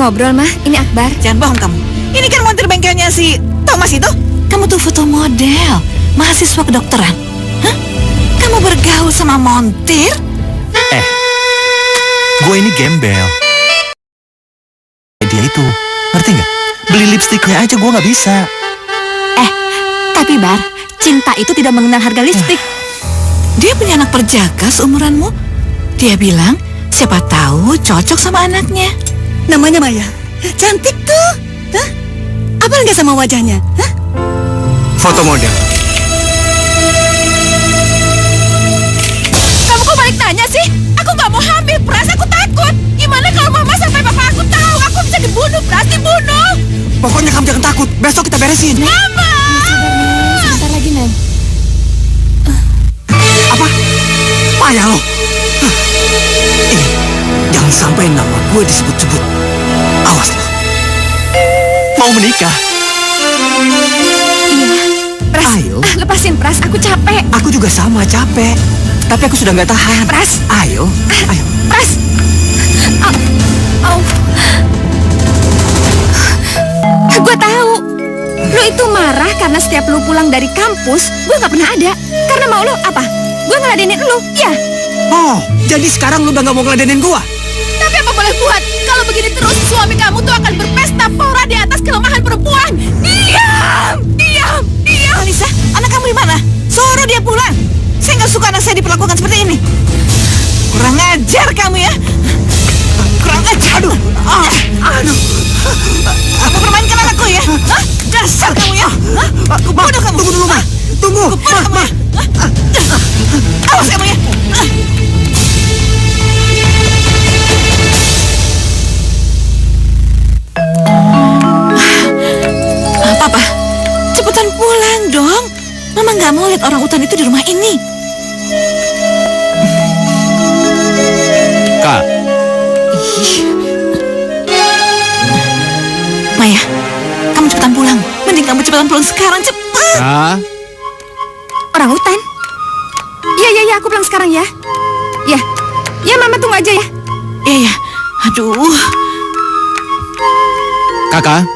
ngobrol, Mah. Ini Akbar. Jangan bohong kamu. Ini kan montir bengkelnya si Thomas itu. Kamu tuh foto model, mahasiswa kedokteran. Hah? Kamu bergaul sama montir? Gue ini gembel. Dia itu, ngerti nggak? Beli lipstiknya aja gue nggak bisa. Tapi Bar, cinta itu tidak mengenal harga lipstik. Dia punya anak perjaka seumuranmu. Dia bilang, siapa tahu cocok sama anaknya. Namanya Maya. Cantik tuh. Hah? Apa nggak sama wajahnya? Hah? Foto model. Kamu kok balik tanya sih? Aku nggak mau hamil, Pras. Aku takut. Gimana kalau Mama sampai Papa aku tahu? Aku bisa dibunuh, Pras. Dibunuh. Pokoknya kamu jangan takut. Besok kita beresin. Mama! Sebentar lagi, Nen. Apa? Payah lo. Jangan sampai nama gue disebut-sebut. Awas lo. Mau menikah? Pras, Ayo. lepasin, Pras. Aku capek. Aku juga sama capek. Tapi aku sudah nggak tahan. Pras. Ayo. Ayo. Pras. Gue tahu. Lu itu marah karena setiap lu pulang dari kampus, gue nggak pernah ada. Karena mau lu apa? Gue ngeladenin lu, ya. Oh, jadi sekarang lu udah nggak mau ngeladenin gua? Tapi apa boleh buat? Kalau begini terus, suami kamu tuh akan berpesta pora di atas kelemahan perempuan. Diam! Diam! Diam! Alisa, anak kamu di mana? Suruh dia pulang. Saya nggak suka anak saya diperlakukan seperti ini. Kurang ajar kamu ya. Kurang ajar. Aduh. Aduh. Kamu permainkan anakku ya? Hah? Dasar kamu ya? Hah? Bodoh kamu. Tunggu dulu, Ma. Tunggu. Bodoh kamu ya? Hah? Awas kamu ya? Papa, cepetan pulang dong. Mama nggak mau lihat orang utan itu di rumah ini. Kak. Maya, kamu cepetan pulang. Mending kamu cepetan pulang sekarang, cepat. Kak. Orang hutan? Ya, aku pulang sekarang ya. Ya, Mama tunggu aja ya. Iya. Aduh. Kakak.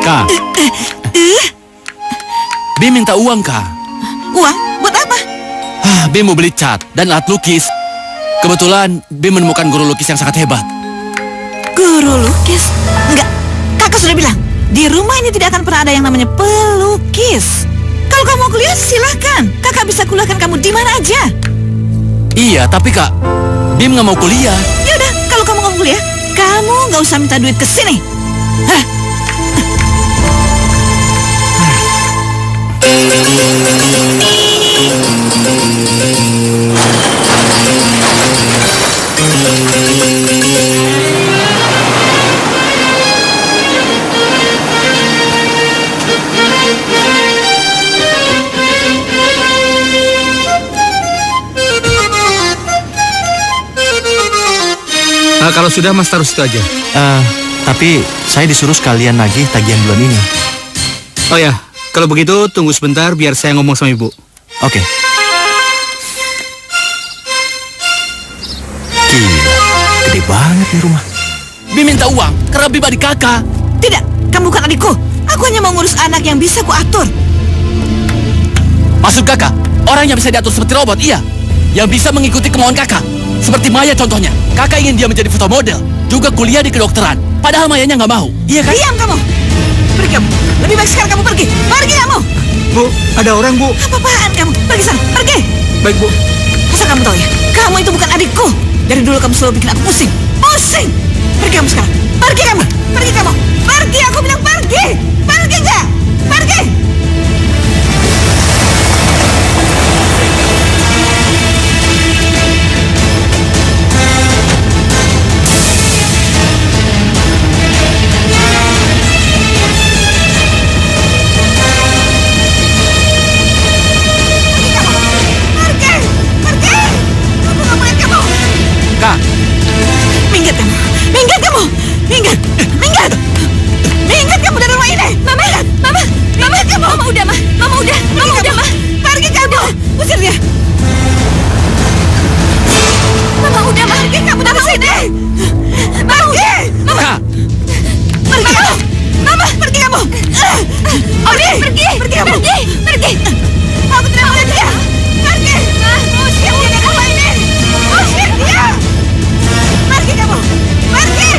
Kak. Bim minta uang, Kak. Uang? Buat apa? Bim mau beli cat dan alat lukis. Kebetulan Bim menemukan guru lukis yang sangat hebat. Guru lukis? Enggak. Kakak sudah bilang, di rumah ini tidak akan pernah ada yang namanya pelukis. Kalau kamu mau kuliah, silahkan. Kakak bisa kuliahkan kamu di mana aja. Iya, tapi Kak, Bim nggak mau kuliah. Yaudah, kalau kamu mau kuliah, kamu nggak usah minta duit ke sini. Hah? Kalau sudah Mas taruh situ aja. Tapi saya disuruh sekalian nagih tagihan bulan ini. Oh ya, kalau begitu tunggu sebentar biar saya ngomong sama Ibu. Oke. Gila, gede banget nih rumah. Bim minta uang karena Bim adik kakak. Tidak, kamu bukan adikku. Aku hanya mau ngurus anak yang bisa kuatur. Maksud kakak, orang yang bisa diatur seperti robot, iya. Yang bisa mengikuti kemauan kakak. Seperti Maya contohnya. Kakak ingin dia menjadi foto model, juga kuliah di kedokteran. Padahal Mayanya nggak mau. Iya kan? Diam kamu. Pergi kamu. Lebih baik sekarang kamu pergi. Pergi kamu. Bu, ada orang, Bu. Apa-apaan kamu? Pergi sana. Pergi. Baik, Bu. Masa kamu tahu ya? Kamu itu bukan adikku. Dari dulu kamu selalu bikin aku pusing. Pusing. Pergi kamu sekarang. Pergi kamu. Pergi kamu. Pergi. Aku bilang pergi. Pergi nggak? Pergi. Kak, Minggat kamu. Minggat kamu. Minggat. Minggat. Minggat kamu dari rumah ini. Mama kamu. Mama udah, Ma. Mama udah, Ma. Pergi kamu. Usir dia. Mama Pergi kamu dari sini. Pergi. Kak, Pergi kamu. Mama, pergi kamu. Odi, pergi kamu. Pergi. Aku tidak mau lihat dia. Pergi. Usir dia dari rumah ini. Usir dia. Pergi kamu. Pergi.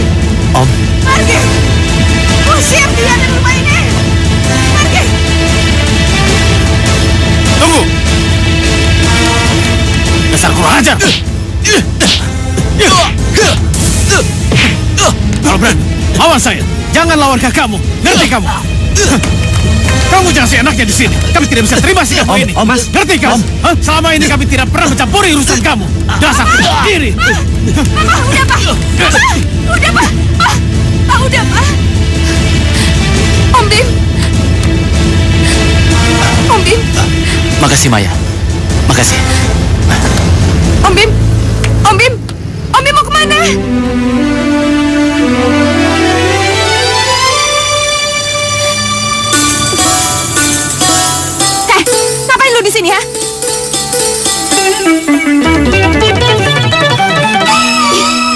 Om, Pergi. Usir dia dari rumah ini. Pergi. tunggu. Dasar kurang ajar. Kalau berani, lawan saya. Jangan lawan kakakmu. Ngerti kamu? Kamu jangan seenaknya di sini. Kami tidak bisa terima sikapmu ini. Mas. Ngerti kamu? Hah? Selama ini kami tidak pernah mencampuri urusan kamu. Dasar tidak diri. Mama, udah Pak. Udah Pak. Pak, udah Pak. Om Bim. Om Bim. Makasih Maya. Makasih. Om Bim. Om Bim. Om Bim mau kemana? Ngapain lu di sini ya?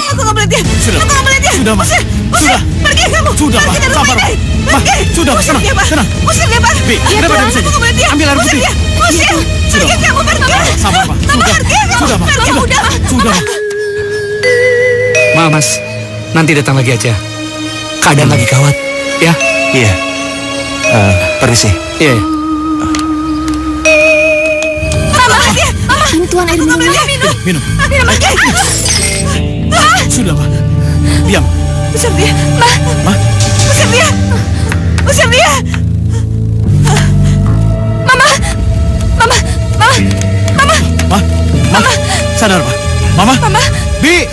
Aku nggak melihat dia. Sudah. Aku nggak melihat dia. Sudah, Mas. Usir. Sudah. Pergi kamu. Sudah, Pergi Pak. dari rumah Sabar, ini. Pak. Pergi. Sudah, Usir tenang, dia, Pak. tenang. Usir dia, Pak. Bi, Iya, kenapa Tuhan. dia bisa Aku nggak melihat dia. ambil air Usir putih? dia. Usir. Pergi kamu. Pergi. Sabar, Pak. Mama, Sudah. pergi kamu. Sudah, Pak. Pergi. Sudah. Udah, Pak. Sudah, Pak. Mas, nanti datang lagi aja. Keadaan lagi gawat. Ya? iya. Permisi. Iya. Ini Tuhan air minumnya. Minum. Minum lagi. Sudah, Pak. Diam. Usir dia. Ma. Usir dia. Usir dia. Mama. Mama. Mama. Mama. Ma. Sadar, Pak. Mama. Mama. Bi,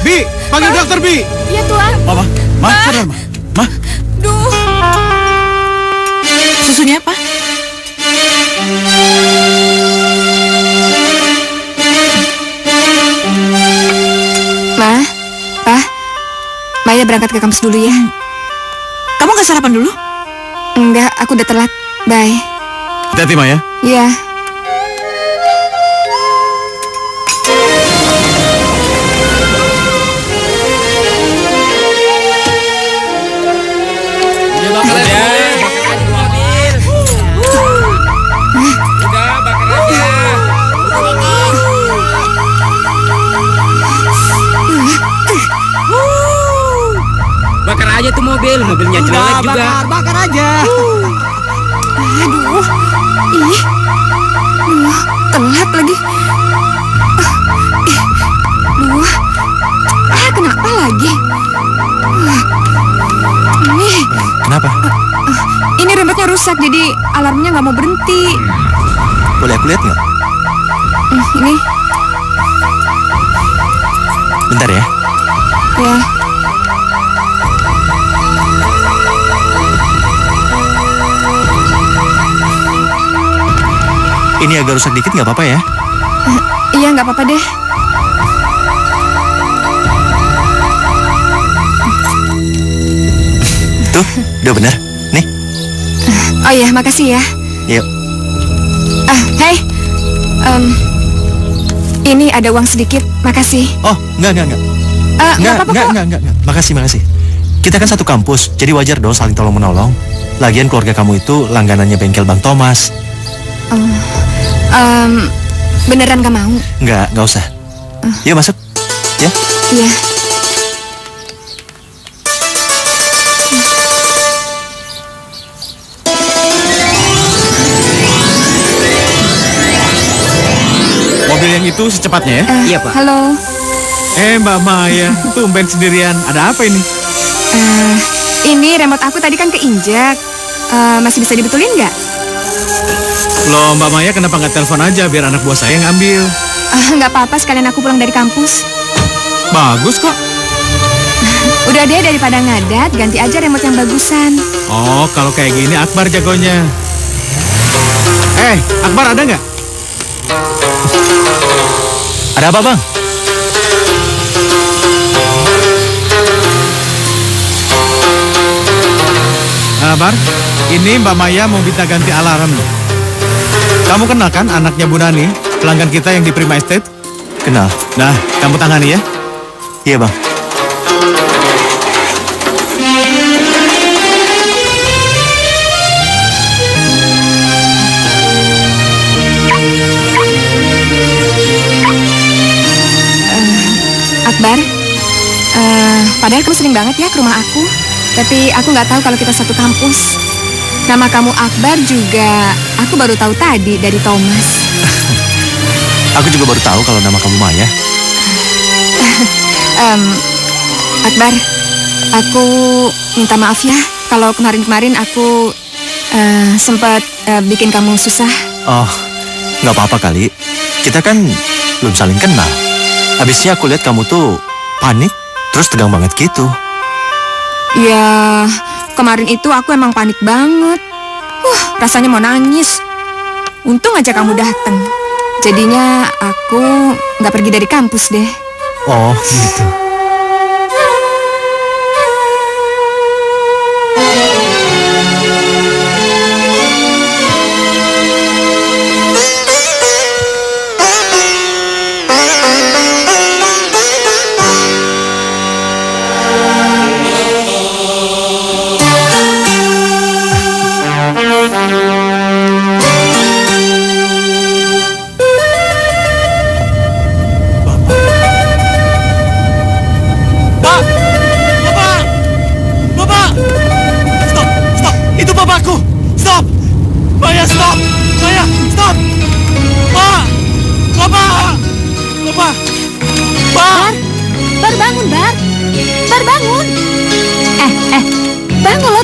panggil dokter Bi. Iya Tuhan. Mama. Ma, sadar, Ma. Ma. Duh. Susunya apa? Ma. Pa. Maya berangkat ke kampus dulu ya. Kamu nggak sarapan dulu? Enggak, aku udah telat. Bye. Hati-hati, Maya. Iya. Bakar aja tuh mobilnya jelek juga. Bakar aja. Aduh. Ih. Duh, telat lagi. Duh. Kenapa lagi? Ini, Kenapa? ini remote-nya rusak, jadi alarmnya nggak mau berhenti. Boleh aku lihat nggak? Ini, Bentar ya. ya. Ini agak rusak dikit nggak apa-apa ya? Iya, nggak apa-apa deh. Tuh, udah benar. Nih, Oh iya, makasih ya. yuk. Hei. Ini ada uang sedikit, makasih. Oh, enggak. Nggak apa-apa kok. Enggak. Makasih. Kita kan satu kampus, jadi wajar dong saling tolong-menolong. Lagian keluarga kamu itu langganannya bengkel Bang Thomas. Beneran gak mau? Enggak usah. Yuk masuk. Ya. Iya. Mobil yang itu secepatnya ya? Iya, Pak. Halo. Mbak Maya, tumben sendirian. Ada apa ini? Ini remote aku tadi kan keinjak. Masih bisa dibetulin nggak? Loh, Mbak Maya kenapa nggak telepon aja biar anak buah saya yang ambil? Nggak apa-apa, sekalian aku pulang dari kampus. Bagus kok. Udah deh, daripada ngadat, ganti aja remote yang bagusan. Oh, kalau kayak gini Akbar jagonya. Akbar ada nggak? Ada apa, Bang? Akbar, ini Mbak Maya mau minta ganti alarm. Kamu kenal kan anaknya Bu Nani, pelanggan kita yang di Prima Estate? Kenal. Nah, kamu tangani ya. Iya, Bang. Akbar, padahal kamu sering banget ya ke rumah aku. Tapi aku nggak tahu kalau kita satu kampus. Nama kamu Akbar juga aku baru tahu tadi dari Thomas. Aku juga baru tahu kalau nama kamu Maya. Akbar, aku minta maaf ya kalau kemarin-kemarin aku sempat bikin kamu susah. Oh, nggak apa-apa kali. Kita kan belum saling kenal. Habisnya aku lihat kamu tuh panik, terus tegang banget gitu. Ya, kemarin itu aku emang panik banget. Rasanya mau nangis. Untung aja kamu datang. Jadinya aku nggak pergi dari kampus deh. Oh, gitu.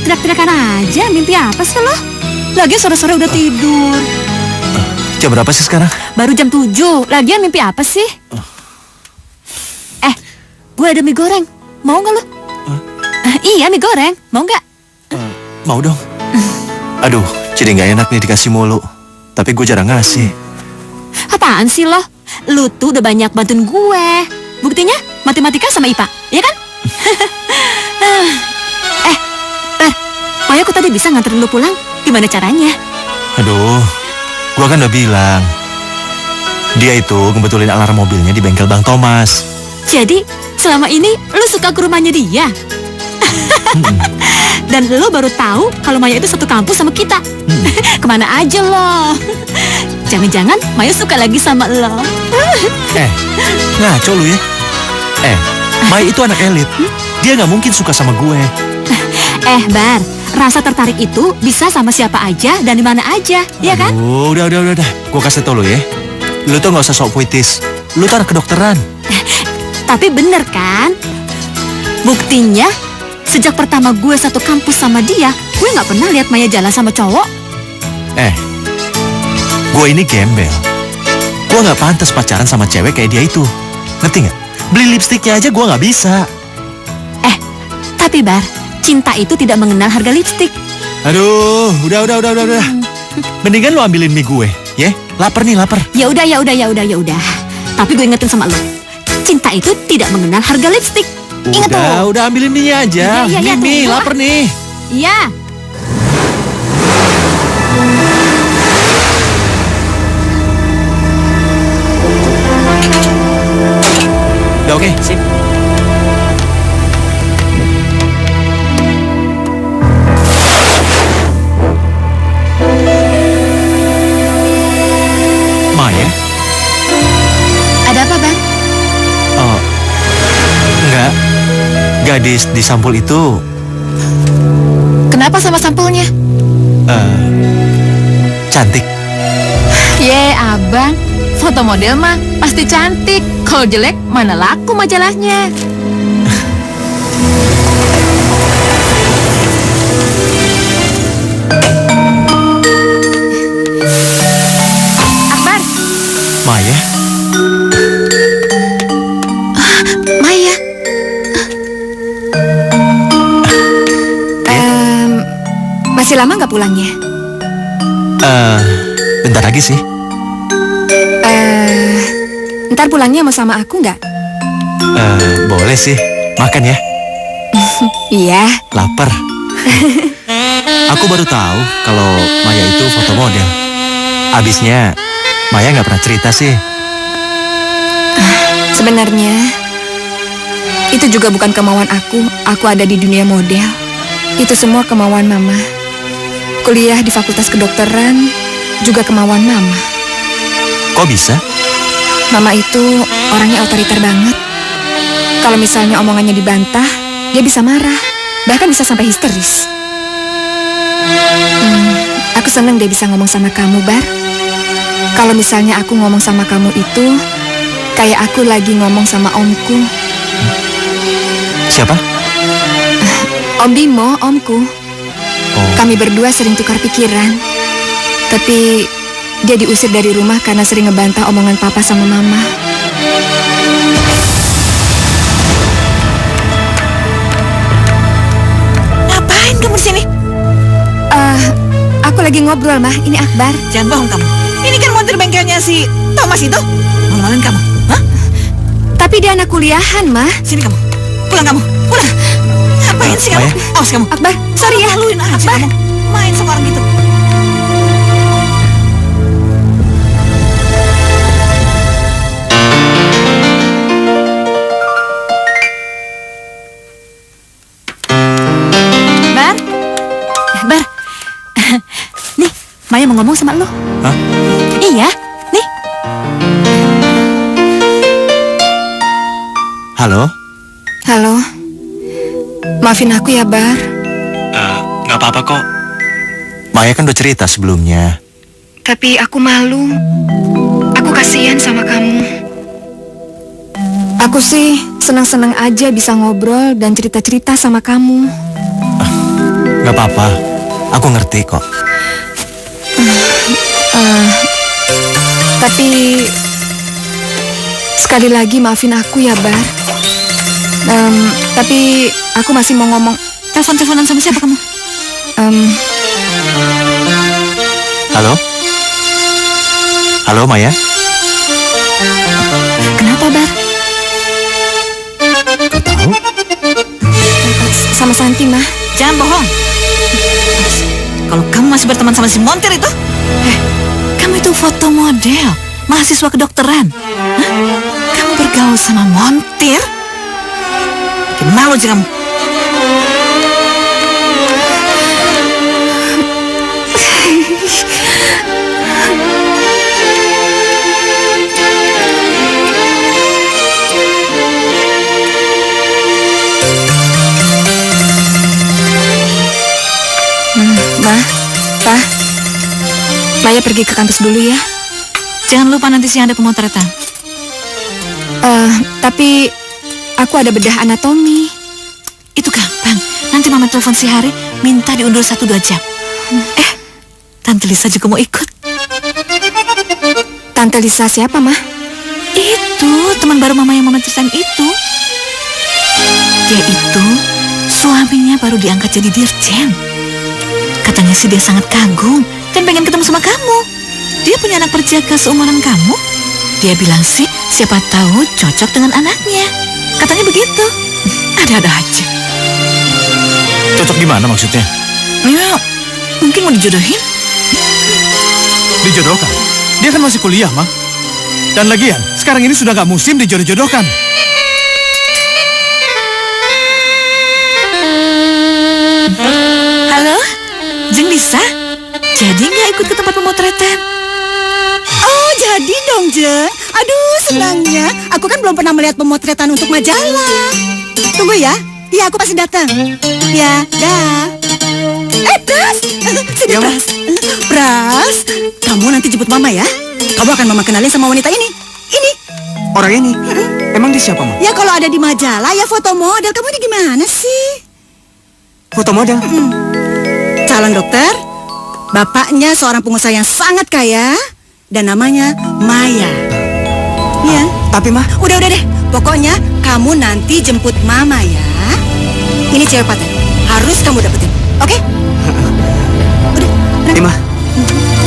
Teriak-teriakan aja, mimpi apa sih lo? Lagian sore-sore udah tidur. Jam berapa sih sekarang? Baru jam 7, lagian mimpi apa sih? Gue ada mie goreng, mau gak lo? Iya, mie goreng, mau gak? Mau dong. Aduh, jadi gak enak nih dikasih mulu. Tapi gue jarang ngasih. Apaan sih lo? Lu tuh udah banyak bantuin gue. Buktinya matematika sama IPA, ya kan? Maya aku tadi bisa nganterin lu pulang. Gimana caranya? Aduh, gua kan udah bilang. Dia itu ngebetulin alarm mobilnya di bengkel Bang Thomas. Jadi, selama ini lu suka ke rumahnya dia? Dan lu baru tahu kalau Maya itu satu kampus sama kita. Kemana aja lo? Jangan-jangan Maya suka lagi sama lo. Ngaco lu ya. Maya itu anak elit. Dia nggak mungkin suka sama gue. Bar, rasa tertarik itu bisa sama siapa aja dan di mana aja, ya kan? Udah. Gue kasih tau lu ya. Lu tuh nggak usah sok puitis. Lu tuh anak kedokteran. Tapi bener kan? Buktinya, sejak pertama gue satu kampus sama dia, gue nggak pernah lihat Maya jalan sama cowok. Gue ini gembel. Gue nggak pantas pacaran sama cewek kayak dia itu. Ngerti nggak? Beli lipstiknya aja gue nggak bisa. Tapi Bar, cinta itu tidak mengenal harga lipstik. Aduh, udah. Mendingan lu ambilin mie gue, ya? Lapar nih, lapar. Ya udah. Tapi gue ingetin sama lo, cinta itu tidak mengenal harga lipstik. Ingat tuh. Udah ambilin mie aja. Iya, Mie, lapar nih. Iya. Udah oke, sip. Maya? Ada apa, Bang? Oh, enggak. Gadis di sampul itu Kenapa sama sampulnya? cantik. Ye, Abang, foto model mah pasti cantik. Kalau jelek, mana laku majalahnya. Akbar, Maya? Maya. Masih lama nggak pulangnya? Bentar lagi sih. Ntar pulangnya mau sama aku nggak? Boleh sih. Makan ya. Iya. Lapar. Aku baru tahu kalau Maya itu foto model. Abisnya Maya nggak pernah cerita sih. Sebenarnya Itu juga bukan kemauan aku ada di dunia model. Itu semua kemauan Mama. Kuliah di Fakultas Kedokteran juga kemauan Mama. Kok bisa? Mama itu orangnya otoriter banget. Kalau misalnya omongannya dibantah, dia bisa marah, bahkan bisa sampai histeris. Aku seneng dia bisa ngomong sama kamu, Bar. Kalau misalnya aku ngomong sama kamu itu kayak aku lagi ngomong sama omku. Siapa? Om Bimo, omku. Oh. Kami berdua sering tukar pikiran. Tapi dia diusir dari rumah karena sering ngebantah omongan papa sama mama. Ngapain kamu di sini? Aku lagi ngobrol, Mah. Ini Akbar. Jangan bohong kamu. Ini kan montir bengkelnya si Thomas itu. Ngomongin kamu. Hah? Tapi dia anak kuliahan, Mah. Sini kamu. Pulang kamu. Pulang. Ngapain sih kamu? Maya? Awas kamu. Akbar, sorry ya. Maluin aja Akbar. kamu. Main sama orang gitu. Bar. Bar. Nih, Maya mau ngomong sama lo. Hah? Iya, nih. Halo? Halo. Maafin aku ya, Bar. Nggak apa-apa kok. Maya kan udah cerita sebelumnya. Tapi aku malu. Aku kasihan sama kamu. Aku sih senang-senang aja bisa ngobrol dan cerita-cerita sama kamu. Nggak apa-apa. Aku ngerti kok. Tapi sekali lagi maafin aku ya, Bar. Tapi aku masih mau ngomong. Telepon-teleponan sama siapa kamu? Halo? Halo, Maya? Kenapa, Bar? Nggak tahu. Sama Santi, Mah. Jangan bohong. Kalau kamu masih berteman sama si montir itu, kamu itu foto model, mahasiswa kedokteran. Hah? Kamu bergaul sama montir? Bikin malu aja kamu. Ma, Pa, Maya pergi ke kampus dulu ya. Jangan lupa nanti siang ada pemotretan. Tapi aku ada bedah anatomi. Itu gampang. Nanti Mama telepon si Hari, minta diundur 1-2 jam. Tante Lisa juga mau ikut. Tante Lisa siapa, Mah? Itu teman baru Mama yang Mama ceritain itu. Dia itu suaminya baru diangkat jadi dirjen. Katanya sih dia sangat kagum dan pengen ketemu sama kamu. Dia punya anak perjaka seumuran kamu. Dia bilang sih siapa tahu cocok dengan anaknya. Katanya begitu. Ada-ada aja. Cocok di mana maksudnya? Ya, mungkin mau dijodohin. Dijodohkan? Dia kan masih kuliah, Mah. Dan lagian, sekarang ini sudah gak musim dijodoh-jodohkan. Halo, Jeng Lisa. Jadi nggak ikut ke tempat pemotretan? Oh, jadi dong, Jeng. Aduh, senangnya. Aku kan belum pernah melihat pemotretan untuk majalah. Tunggu ya. Iya, aku pasti datang. Ya, dah. Pras. Sini, Pras. Pras, kamu nanti jemput Mama ya. Kamu akan Mama kenalin sama wanita ini. Ini. Orang ini? Emang dia siapa, Ma? Ya, kalau ada di majalah, ya foto model. Kamu ini gimana sih? Foto model? Calon dokter. Bapaknya seorang pengusaha yang sangat kaya. Dan namanya Maya. Iya. Tapi, Ma, Udah deh. Pokoknya kamu nanti jemput Mama ya. Ini cewek paten. Harus kamu dapetin. Oke? Udah. iya, Ma.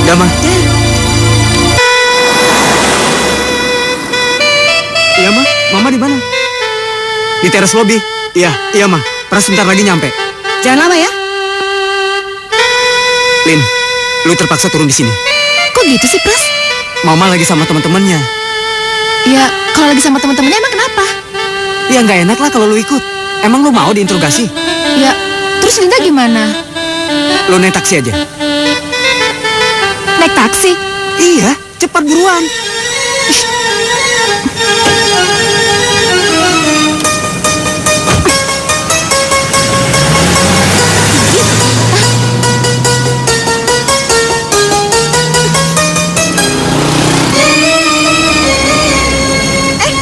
Udah, Ma. Iya, Ma. Mama di mana? Di teras lobby. Iya, Ma. Pras sebentar lagi nyampe. Jangan lama ya. Lin, lu terpaksa turun di sini. Kok gitu sih, Pras? Mama lagi sama teman-temannya. Ya, kalau lagi sama teman-temannya emang kenapa? Ya nggak enak lah kalau lu ikut. Emang lu mau diinterogasi? Ya, terus Linda gimana? Lu naik taksi aja. Naik taksi? Iya, cepat buruan.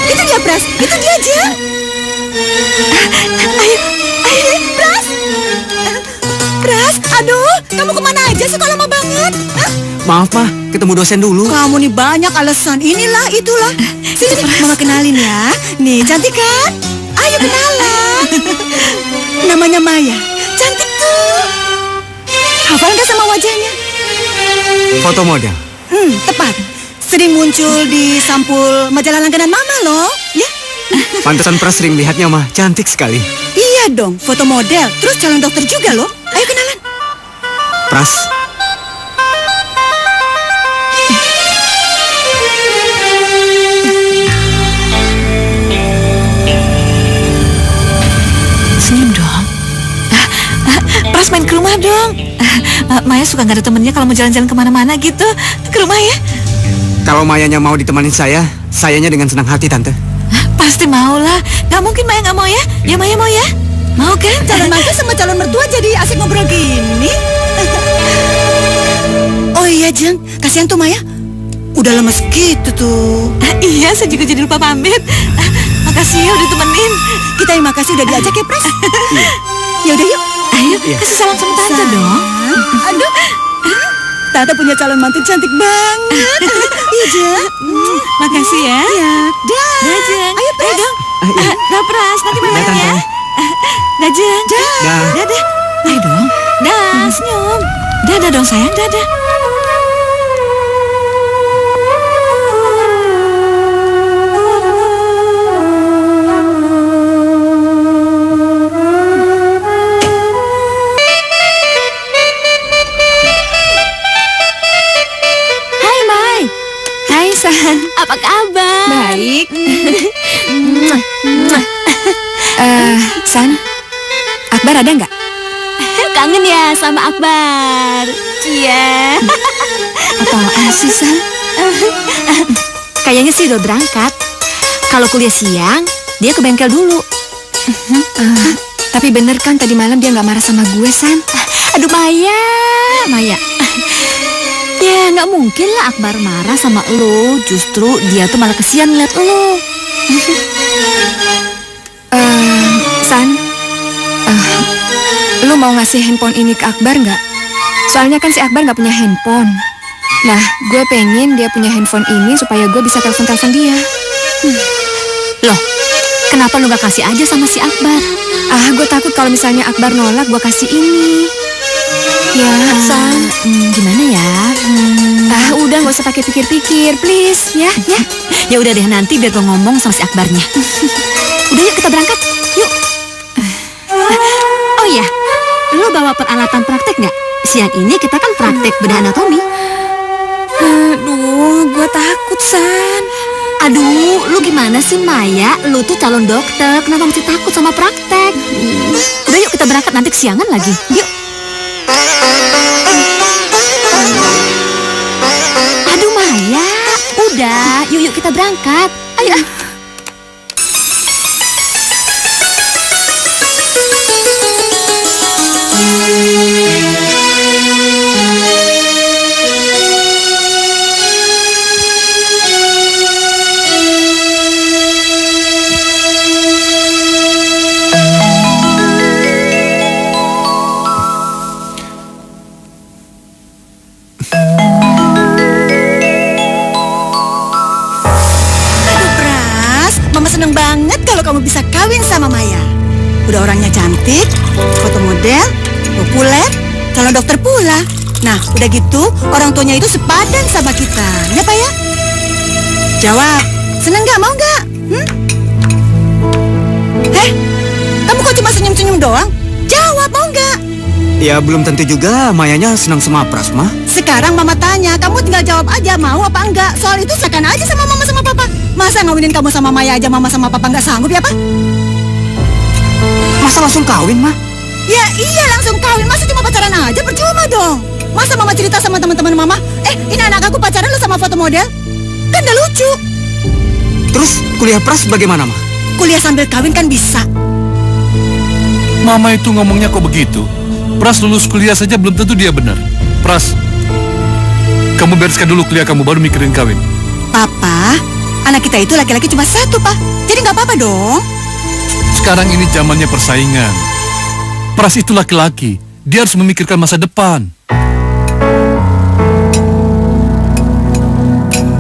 Itu dia, Pras. Itu dia, Jeng. Ayo, Pras. Pras, aduh, kamu kemana aja sih kok lama banget? Hah? Maaf, Mah. Ketemu dosen dulu. Kamu nih banyak alasan. Inilah, itulah. Sini, Mama kenalin ya. Nih, cantik kan? Ayo kenalan. Namanya Maya. Cantik tuh. Hafal nggak sama wajahnya? Foto model. Tepat. Sering muncul di sampul majalah langganan Mama loh. Ya? Pantesan Pras sering lihatnya, Mah. Cantik sekali. Iya dong, foto model. Terus calon dokter juga loh. Ayo kenalan. Pras, Senyum dong. Pras main ke rumah dong. Maya suka nggak ada temennya kalau mau jalan-jalan kemana-mana gitu. Ke rumah ya. kalau Mayanya mau ditemanin sayanya dengan senang hati, Tante. Pasti mau lah. Nggak mungkin Maya nggak mau ya. Ya Maya mau ya. Mau kan? Calon mantu sama calon mertua jadi asik ngobrol gini. Oh iya, Jeng. Kasihan tuh Maya. Udah lemes gitu tuh. Iya, saya juga jadi lupa pamit. Makasih ya udah temenin. Kita yang makasih udah diajak ya, Pras. Ya udah yuk. Ayo, Iya. kasih salam sama tante dong. Aduh. Tante punya calon mantu cantik banget. Iya, Jeng. Makasih ya. Iya. Dah. Dah, Jeng. Ayo, Pras. dong. Dah, Pras. Nanti Dah, main Tante. ya. Dah, Jeng. Dah. Dah. Ayo dong. Dah, senyum. Dah dong sayang. Dah. Hai, Mai. Hai, San. Apa kabar? Baik. San, Akbar ada nggak? Kangen ya sama Akbar. Iya. Apaan sih, San? Kayaknya sih udah berangkat. Kalau kuliah siang, dia ke bengkel dulu. Tapi bener kan tadi malam dia nggak marah sama gue, San? Aduh Maya. Ya nggak mungkin lah Akbar marah sama lo. Justru dia tuh malah kesian ngeliat lo. San, lu mau ngasih handphone ini ke Akbar nggak? Soalnya kan si Akbar nggak punya handphone. Nah, gue pengen dia punya handphone ini supaya gue bisa telepon-telepon dia. Loh, kenapa lu gak kasih aja sama si Akbar? Gue takut kalau misalnya Akbar nolak, gue kasih ini. Ya, San. Gimana ya? Udah nggak usah pakai pikir-pikir, please, ya. Ya udah deh, nanti biar gue ngomong sama si Akbarnya. Udah yuk kita berangkat. Yuk. Oh iya, lu bawa peralatan praktek nggak? Siang ini kita kan praktek bedah anatomi. Aduh, gue takut, San. Aduh, lu gimana sih Maya? Lu tuh calon dokter, kenapa mesti takut sama praktek? Udah yuk kita berangkat, nanti kesiangan lagi. Yuk. Aduh Maya, udah, yuk kita berangkat. Ayo. Aduh, Pras. Mama seneng banget kalau kamu bisa kawin sama Maya. Udah orangnya cantik, foto model, populer, calon dokter pula. Nah, udah gitu, orang tuanya itu sepadan sama kita. Ya, Pak ya? Jawab. Seneng nggak? Mau nggak? Kamu kok cuma senyum-senyum doang? Jawab, mau nggak? Ya belum tentu juga Mayanya senang sama Pras, Ma. Sekarang Mama tanya, kamu tinggal jawab aja mau apa enggak. Soal itu serahkan aja sama Mama sama Papa. Masa ngawinin kamu sama Maya aja Mama sama Papa nggak sanggup ya, Pak? Masa langsung kawin, Ma? Ya iya langsung kawin, masa cuma pacaran aja percuma dong. Masa Mama cerita sama teman-teman Mama, ini anak aku pacaran lu sama foto model? Kan udah lucu. Terus kuliah Pras bagaimana, Ma? Kuliah sambil kawin kan bisa. Mama itu ngomongnya kok begitu? Pras lulus kuliah saja belum tentu dia benar. Pras, kamu bereskan dulu kuliah kamu baru mikirin kawin. Papa, anak kita itu laki-laki cuma satu, Pak. Jadi nggak apa-apa dong. Sekarang ini zamannya persaingan. Pras itu laki-laki, dia harus memikirkan masa depan.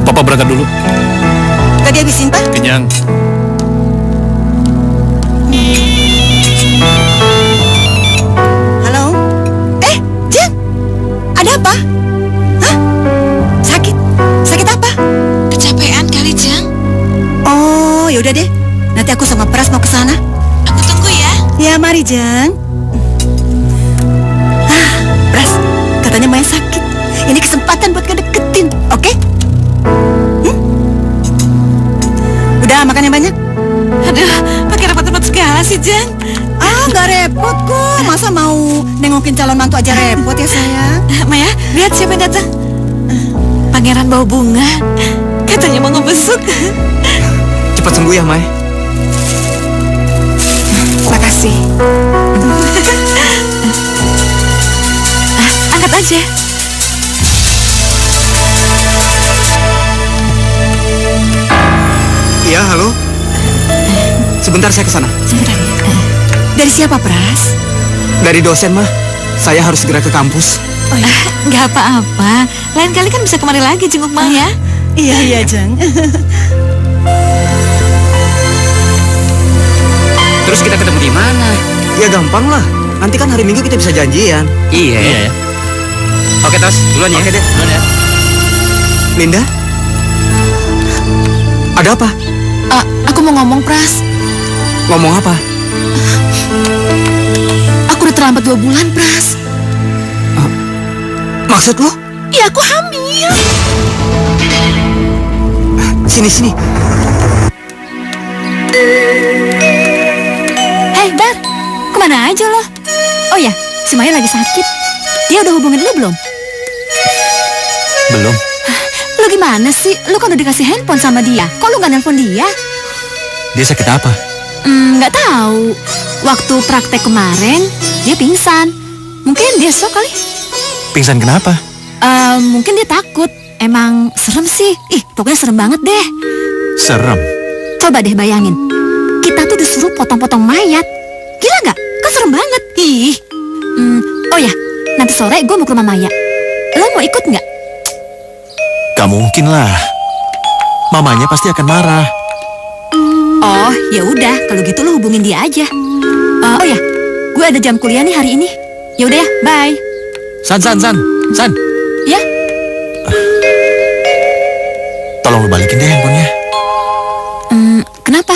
Papa berangkat dulu. Gak dihabisin, Pak? Kenyang. Halo? Jeng? Ada apa? Hah? Sakit? Sakit apa? Kecapean kali, Jeng. Oh, yaudah deh. Nanti aku sama Pras mau ke sana. Aku tunggu ya. Ya, mari, Jeng. Pras, katanya Maya sakit. Ini kesempatan buat ngedeketin, oke? Udah, makan yang banyak. Aduh, pakai repot-repot segala sih, Jeng. Nggak repot kok. Masa mau nengokin calon mantu aja repot ya, sayang? Maya, lihat siapa yang datang. Pangeran bawa bunga. Katanya mau ngebesuk. Cepat sembuh ya, May. Makasih. Angkat aja. Iya, halo. Sebentar saya ke sana. Sebentar ya. Dari siapa, Pras? Dari dosen, Ma. Saya harus segera ke kampus. Oh, iya. Nggak apa-apa. Lain kali kan bisa kemari lagi jenguk Maya. Iya, Jeng. Terus kita ketemu di mana? Ya gampang lah. Nanti kan hari Minggu kita bisa janjian. Iya ya. Oke, Tos. Duluan ya. Oke deh, duluan ya. Linda? Ada apa? Aku mau ngomong, Pras. Ngomong apa? Aku udah terlambat 2 bulan, Pras. Maksud lo? Ya, aku hamil. Sini. Hei, Dar, kemana aja lo? Oh ya, si Maya lagi sakit. Dia udah hubungin lu belum? Belum. Lu gimana sih? Lu kan udah dikasih handphone sama dia. Kok lu gak nelfon dia? Dia sakit apa? Nggak tahu. Waktu praktek kemarin, dia pingsan. Mungkin dia shock kali. Pingsan kenapa? Mungkin dia takut. Emang serem sih. Pokoknya serem banget deh. Serem. Coba deh bayangin. Kita tuh disuruh potong-potong mayat. Gila nggak? Kan serem banget. Oh ya, nanti sore gue mau ke rumah Maya. Lo mau ikut nggak? Gak mungkin lah. Mamanya pasti akan marah. Oh, ya udah. Kalau gitu lo hubungin dia aja. Oh ya, gue ada jam kuliah nih hari ini. Ya udah ya, bye. San. Ya. Tolong lu balikin deh handphonenya. Kenapa?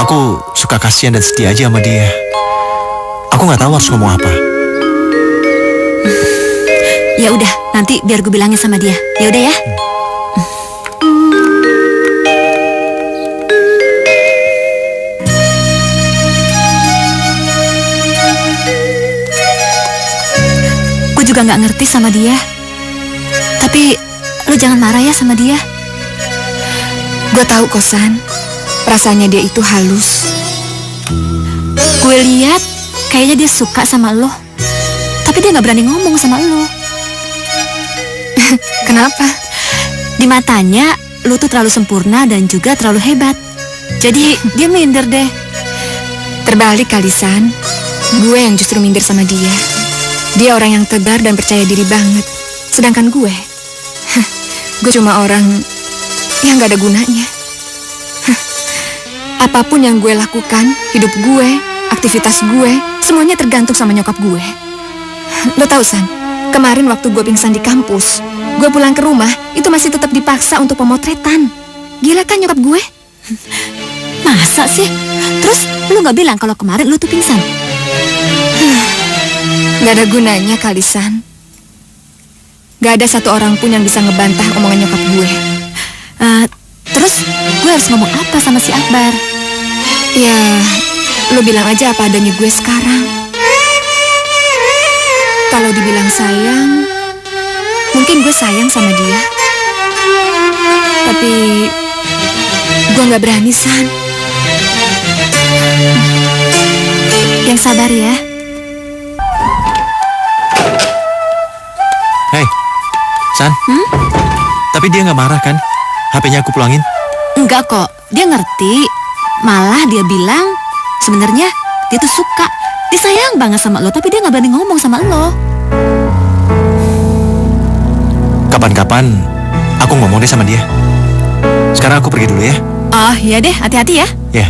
Aku suka kasihan dan setia aja sama dia. Aku nggak tahu harus ngomong apa. Ya udah, nanti biar gue bilangin sama dia. Ya udah ya. Gue juga nggak ngerti sama dia. Tapi lo jangan marah ya sama dia. Gue tahu Kosan, perasaannya dia itu halus. Gue lihat kayaknya dia suka sama lo. Tapi dia nggak berani ngomong sama lo. Kenapa? Di matanya, lu tuh terlalu sempurna dan juga terlalu hebat. Jadi dia minder deh. Terbalik kali, San. Gue yang justru minder sama dia. Dia orang yang tegar dan percaya diri banget. Sedangkan gue cuma orang yang gak ada gunanya. Apapun yang gue lakukan, hidup gue, aktivitas gue, semuanya tergantung sama nyokap gue. Lo tau, San, kemarin waktu gue pingsan di kampus, gue pulang ke rumah, itu masih tetap dipaksa untuk pemotretan. Gila kan nyokap gue? Masa sih? Terus lu gak bilang kalau kemarin lu tuh pingsan? Gak ada gunanya, Kalisan. Gak ada satu orang pun yang bisa ngebantah omongan nyokap gue. Terus gue harus ngomong apa sama si Akbar? Ya, lo bilang aja apa adanya gue sekarang. Kalau dibilang sayang, mungkin gue sayang sama dia. Tapi gue gak berani, San. Yang sabar ya. Hei, San. Tapi dia nggak marah kan? HP-nya aku pulangin. Enggak kok, dia ngerti. Malah dia bilang sebenarnya dia tuh suka, dia sayang banget sama lo, tapi dia nggak berani ngomong sama lo. Kapan-kapan aku ngomong deh sama dia. Sekarang aku pergi dulu ya. Oh iya deh, hati-hati ya. Ya.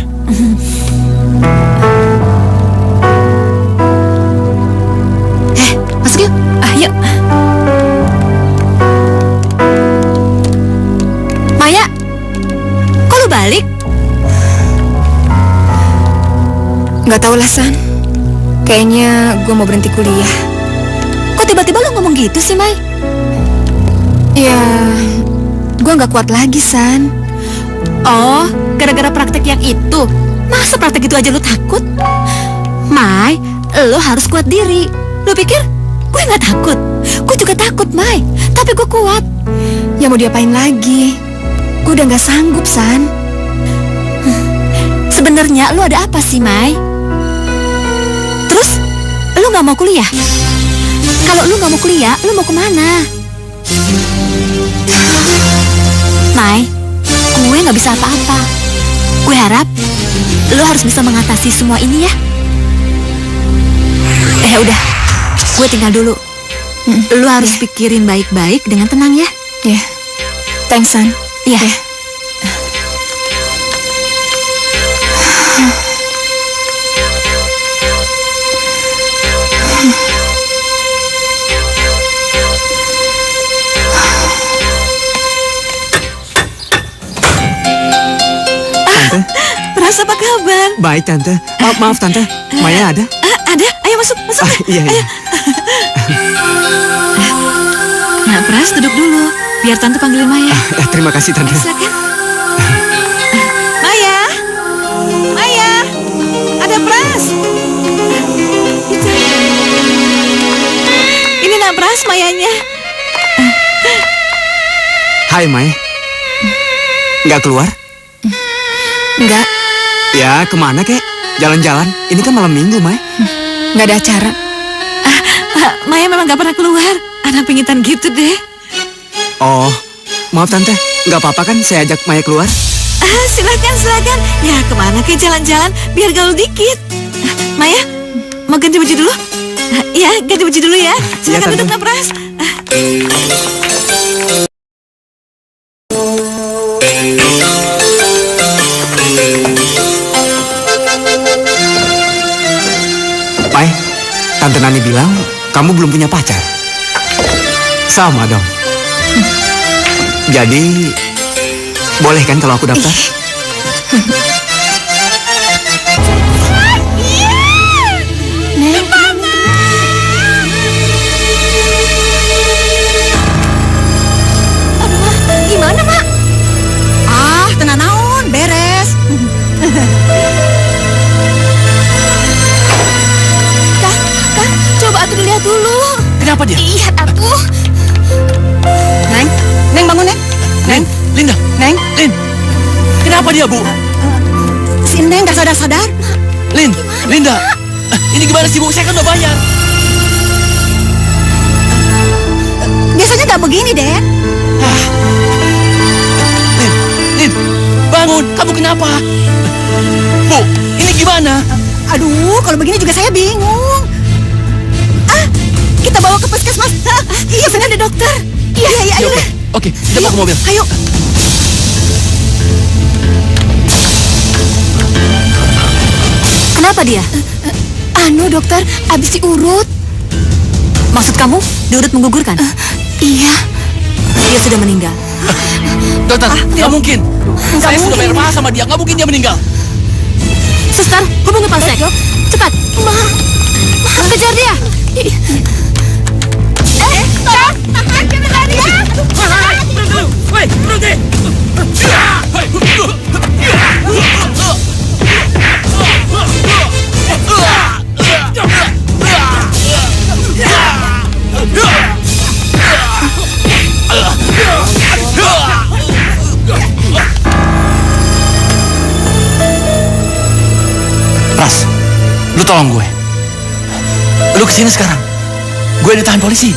Masuk yuk. Yuk. Maya, kok lu balik? Gak tau lah, San. Kayaknya gue mau berhenti kuliah. Kok tiba-tiba lu ngomong gitu sih, Mai? Ya, gue gak kuat lagi, San. Oh, gara-gara praktek yang itu. Masa praktek itu aja lu takut? Mai, lu harus kuat diri. Lu pikir gue gak takut? Gue juga takut, Mai. Tapi gue kuat. Ya mau diapain lagi? Gue udah gak sanggup, San. Sebenarnya lu ada apa sih, Mai? Terus, lu gak mau kuliah? Kalau lu gak mau kuliah, lu mau kemana? Mai, gue gak bisa apa-apa. Gue harap lu harus bisa mengatasi semua ini ya. Udah, gue tinggal dulu. Lu harus pikirin baik-baik dengan tenang ya. Ya, thanks, San. Iya. Tante, Pras, apa kabar? baik Tante. Maaf Tante, Maya ada? Ada? Ayo masuk, masuk. Iya, iya. Nah, Pras, duduk dulu. Biar Tante panggilin Maya. Terima kasih Tante. Silakan. Maya, Maya, ada Pras. Itu. Ini nak Pras, Mayanya. Hai Maya. Nggak keluar? Enggak, Ya, kemana kek? Jalan-jalan? Ini kan malam minggu, Maya. gak ada acara. Maya memang gak pernah keluar. Anak pingitan gitu deh. Oh, maaf Tante. Nggak apa-apa kan saya ajak Maya keluar? Silakan, silakan. Ya, kemana ke jalan-jalan biar gaul dikit. Maya, mau ganti baju dulu? Ya, ganti baju dulu ya. Silakan Tante. duduk, nak Pras. Mai, Tante Nani bilang kamu belum punya pacar. Sama dong. Jadi, boleh kan kalau aku daftar? Gimana, Mak? Tenang naon, beres. Kak, coba atuh dilihat dulu. Kenapa dia? Lihat atuh. Neng, Neng bangun, Neng. Lin, Linda, Neng, Lin. Kenapa dia, Bu? si Neng gak sadar-sadar. Lin, Linda. Ini gimana sih, Bu? Saya kan udah bayar. Biasanya gak begini, Den. Lin, bangun. Kamu kenapa? Bu, ini gimana? Aduh, kalau begini juga saya bingung. Kita bawa ke puskesmas. Iya, benar ada dokter. Iya, ayo. Oke, kita bawa ke mobil. Ayo. Kenapa dia? Anu, dokter, abis diurut. Maksud kamu diurut menggugurkan? Iya. Dia sudah meninggal. Dokter, nggak mungkin. Saya sudah bayar mahal sama dia. Nggak mungkin dia meninggal. Suster, hubungi Polsek. Cepat. Ma, Kejar dia. Pras, lu tolong gue. Lu kesini sekarang. Gue ditahan polisi.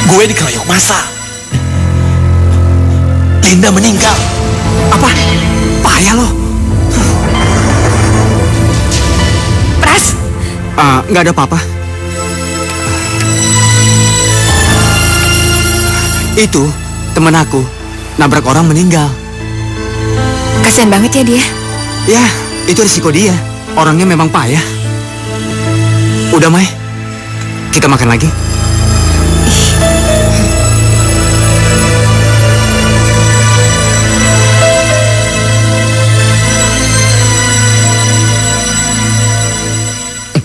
Gue dikeroyok massa. Linda meninggal. Apa? Payah lo. Pras, Nggak ada apa-apa. Itu teman aku nabrak orang meninggal. kasihan banget ya dia. Ya, itu risiko dia. Orangnya memang payah. Udah, Mai. Kita makan lagi.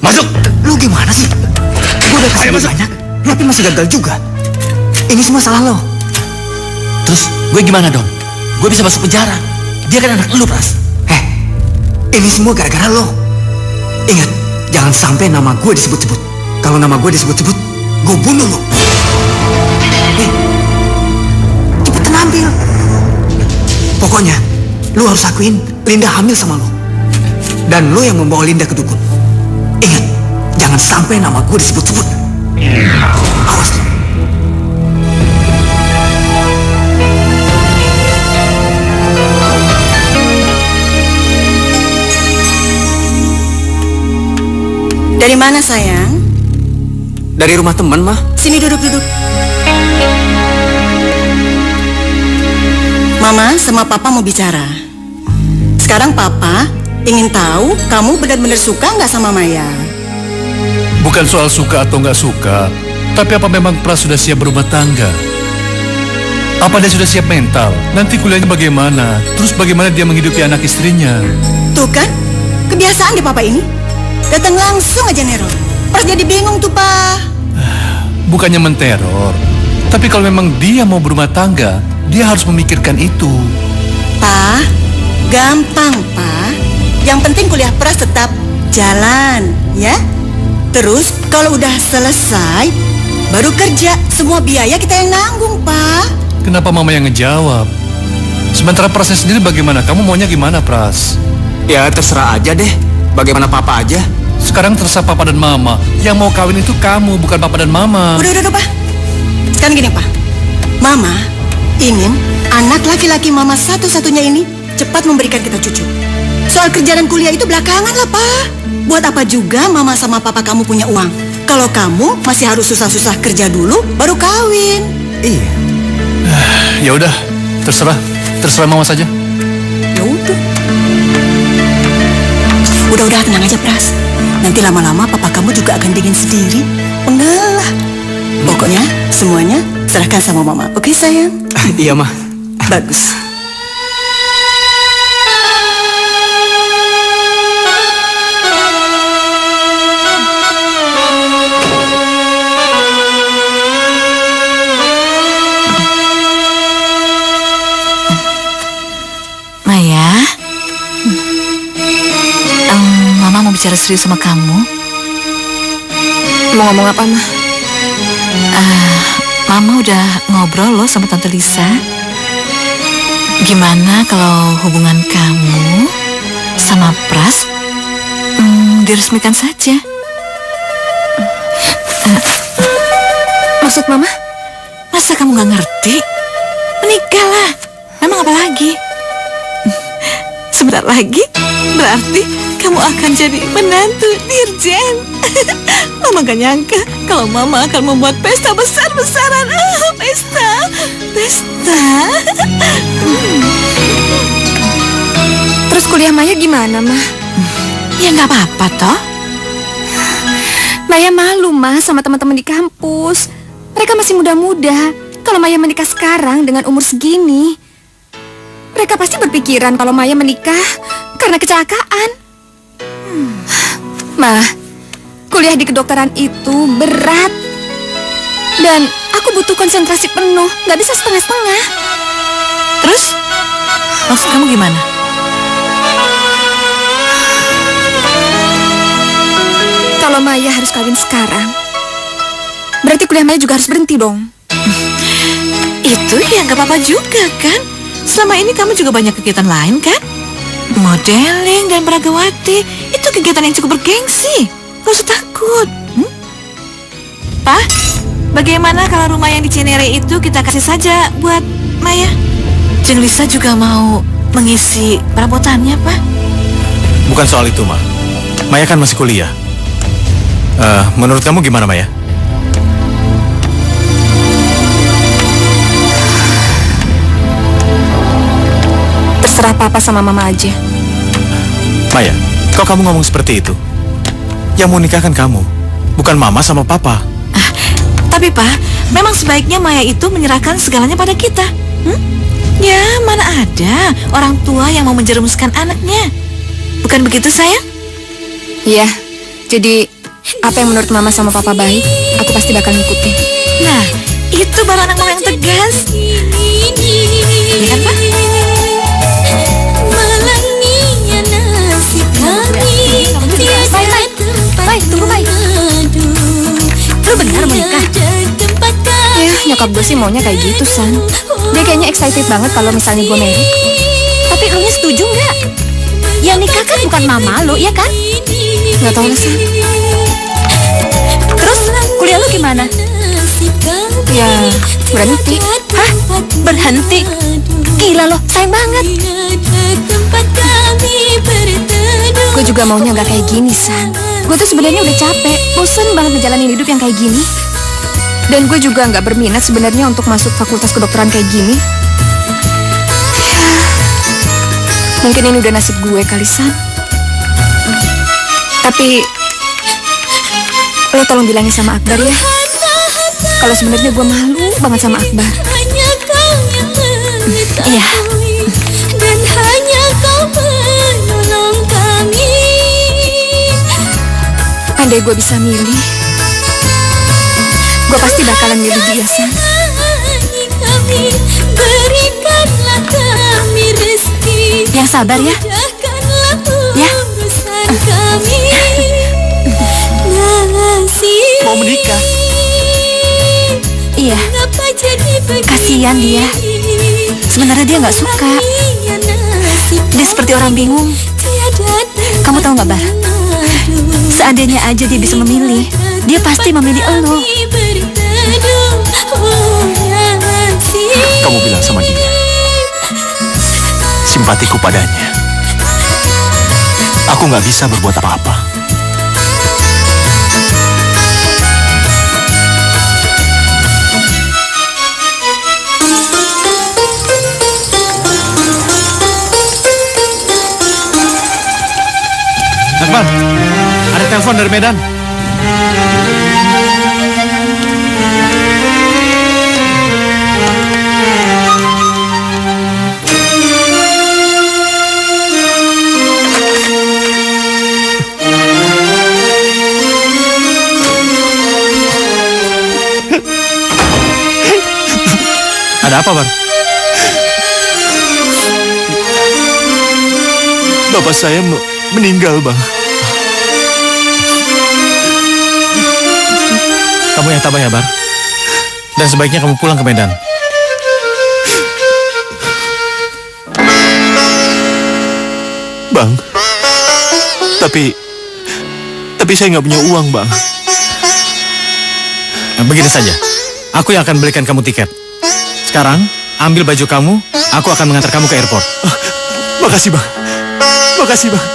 Masuk! Lu gimana sih? Gue udah kasih banyak, tapi masih gagal juga. Ini semua salah lo. Terus gue gimana dong? Gue bisa masuk penjara. Dia kan anak lu, Pras. Ini semua gara-gara lo. Ingat, jangan sampai nama gue disebut-sebut. Kalau nama gue disebut-sebut, gue bunuh lo. Cepetan ambil. Pokoknya, lu harus akuin Linda hamil sama lo. Dan lo yang membawa Linda ke dukun. Ingat, jangan sampai nama gue disebut-sebut. Awas. Dari mana sayang? Dari rumah teman, mah. Sini duduk-duduk. Mama sama Papa mau bicara. Sekarang Papa ingin tahu kamu benar-benar suka nggak sama Maya? Bukan soal suka atau nggak suka, tapi apa memang Pras sudah siap berumah tangga? Apa dia sudah siap mental? Nanti kuliahnya bagaimana? Terus bagaimana dia menghidupi anak istrinya? Tuh kan, kebiasaan di Papa ini. Datang langsung aja neror. Pas jadi bingung tuh, Pak. Bukannya menteror, tapi kalau memang dia mau berumah tangga, dia harus memikirkan itu. Pak, gampang, Pak. Yang penting kuliah Pras tetap jalan, ya. Terus kalau udah selesai, baru kerja. Semua biaya kita yang nanggung, Pak. Kenapa mama yang ngejawab? Sementara Prasnya sendiri bagaimana? Kamu maunya gimana, Pras? Ya, terserah aja deh. Bagaimana Papa aja. Sekarang terserah papa dan mama. Yang mau kawin itu kamu, bukan papa dan mama. Udah, Pak. Sekarang gini, Pak. Mama ingin anak laki-laki Mama satu-satunya ini cepat memberikan kita cucu. Soal kerja dan kuliah itu belakangan lah, Pak. Buat apa juga Mama sama Papa kamu punya uang? Kalau kamu masih harus susah-susah kerja dulu, baru kawin. Iya. Ya udah, terserah mama saja. Ya udah. Udah, tenang aja, Pras. Nanti lama-lama Papa kamu juga akan dingin sendiri. Pengalah. Pokoknya semuanya serahkan sama Mama. Oke, sayang? Iya, mah. Bagus. Maya, Mama mau bicara serius sama kamu. Mau ngomong apa, Mah? Mama udah ngobrol loh sama Tante Lisa. Gimana kalau hubungan kamu sama Pras diresmikan saja? Maksud Mama? Masa kamu gak ngerti? Menikahlah. Memang apa lagi? Sebentar lagi berarti kamu akan jadi menantu Dirjen. Mama gak nyangka kalau Mama akan membuat pesta besar-besaran. Pesta. Terus kuliah Maya gimana, Mah? Ya gak apa-apa toh. Maya malu, Mah, sama teman-teman di kampus. Mereka masih muda-muda. Kalau Maya menikah sekarang dengan umur segini, mereka pasti berpikiran kalau Maya menikah karena kecelakaan. Ma, kuliah di kedokteran itu berat. Dan aku butuh konsentrasi penuh, nggak bisa setengah-setengah. Terus? Maksud kamu gimana? Kalau Maya harus kawin sekarang, berarti kuliah Maya juga harus berhenti dong. Itu ya nggak apa-apa juga kan? Selama ini kamu juga banyak kegiatan lain kan? Modeling dan beragawati, itu kegiatan yang cukup bergengsi. Gak usah takut. Pak, bagaimana kalau rumah yang di Cinere itu kita kasih saja buat Maya? Jeng Lisa juga mau mengisi perabotannya, Pak. Bukan soal itu, Ma. Maya kan masih kuliah. Menurut kamu gimana, Maya? Terserah Papa sama Mama aja. Maya, kok kamu ngomong seperti itu? Yang mau nikah kan kamu, bukan Mama sama Papa. Tapi Pak, memang sebaiknya Maya itu menyerahkan segalanya pada kita. Ya, mana ada orang tua yang mau menjerumuskan anaknya. Bukan begitu, sayang? Iya, jadi apa yang menurut Mama sama Papa baik, aku pasti bakal ngikutin. Nah, itu baru anak mama yang tegas. Iya kan, Pak? Mai, tunggu Mai. Lu benar mau nikah? Ya, nyokap gue sih maunya kayak gitu, San. Dia kayaknya excited banget kalau misalnya gue married. Tapi lu nya setuju nggak? Ya nikah kan bukan mama lu, ya kan? Nggak tahu lah, San. Terus kuliah lu gimana? Ya, berhenti. Hah? Berhenti? Gila lo, sayang banget. Gue juga maunya nggak kayak gini, San. Gue tuh sebenarnya udah capek, bosen banget ngejalanin hidup yang kayak gini. Dan gue juga nggak berminat sebenarnya untuk masuk fakultas kedokteran kayak gini. Ya, mungkin ini udah nasib gue kali, San. Tapi lo tolong bilangin sama Akbar ya, kalau sebenarnya gue malu banget sama Akbar. Iya. Dan hanya kau menolong kami. Andai gue bisa milih, gue pasti bakalan milih dia, San. Berikanlah kami rezeki. Yang sabar ya. Ya. Mau menikah? Iya. Kasihan dia. Sebenarnya dia nggak suka. Dia seperti orang bingung. Kamu tahu nggak, Bar? Seandainya aja dia bisa memilih, dia pasti memilih elo. Kamu bilang sama dia, simpatiku padanya. Aku nggak bisa berbuat apa-apa. Akbar, ada telepon dari Medan. Ada apa, Bar? Bapak saya meninggal, Bang. Kamu yang tabah ya, Bar. Dan sebaiknya kamu pulang ke Medan. Bang, tapi saya nggak punya uang, Bang. Nah, begini saja, aku yang akan belikan kamu tiket. Sekarang, ambil baju kamu, aku akan mengantar kamu ke airport. Makasih, Bang. Makasih, Bang.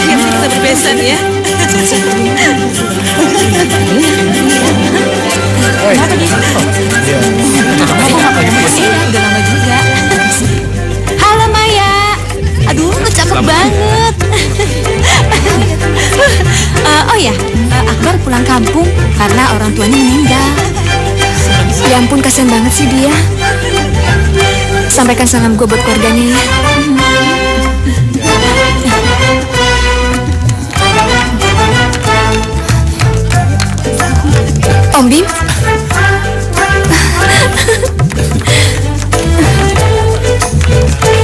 Iya, kita berbesan ya. Udah lama juga. Halo Maya. Aduh, lu cakep banget. Oh ya, Akbar pulang kampung karena orang tuanya meninggal. Ya ampun, kasihan banget sih dia. Sampaikan salam gue buat keluarganya ya. Om Bim.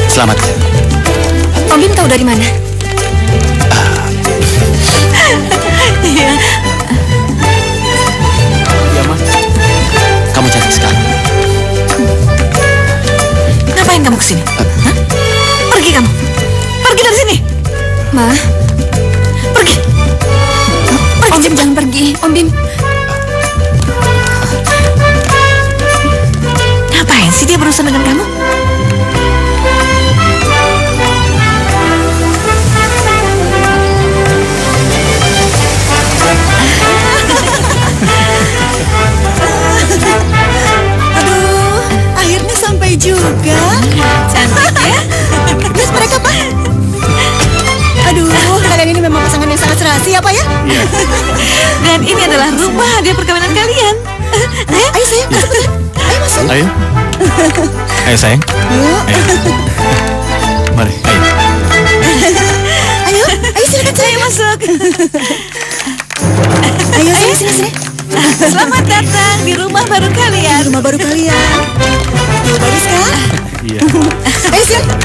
Selamat. Om Bim tahu dari mana? Iya. Iya, Ma. Kamu cantik sekali. Ngapain kamu kesini? Hah? Pergi kamu. Pergi dari sini. Ma. Pergi. Om Bim jangan pergi. Om Bim. Ngapain sih dia berurusan dengan kamu? Aduh, akhirnya sampai juga. Cantik ya? Terus mereka, Pak? Aduh, kalian ini memang pasangan yang sangat serasi ya, Pak ya? Dan ini adalah rumah hadiah perkawinan kalian. Ayo sayang, masuk. Ayo masuk. Ayo. Ayo sayang. Yuk. Ayo. Mari, ayo. Ayo silakan saya masuk. Ayo sini. Selamat datang di rumah baru kalian. Rumah baru kalian. Tuh, bagus kan? Iya. Ayo silakan.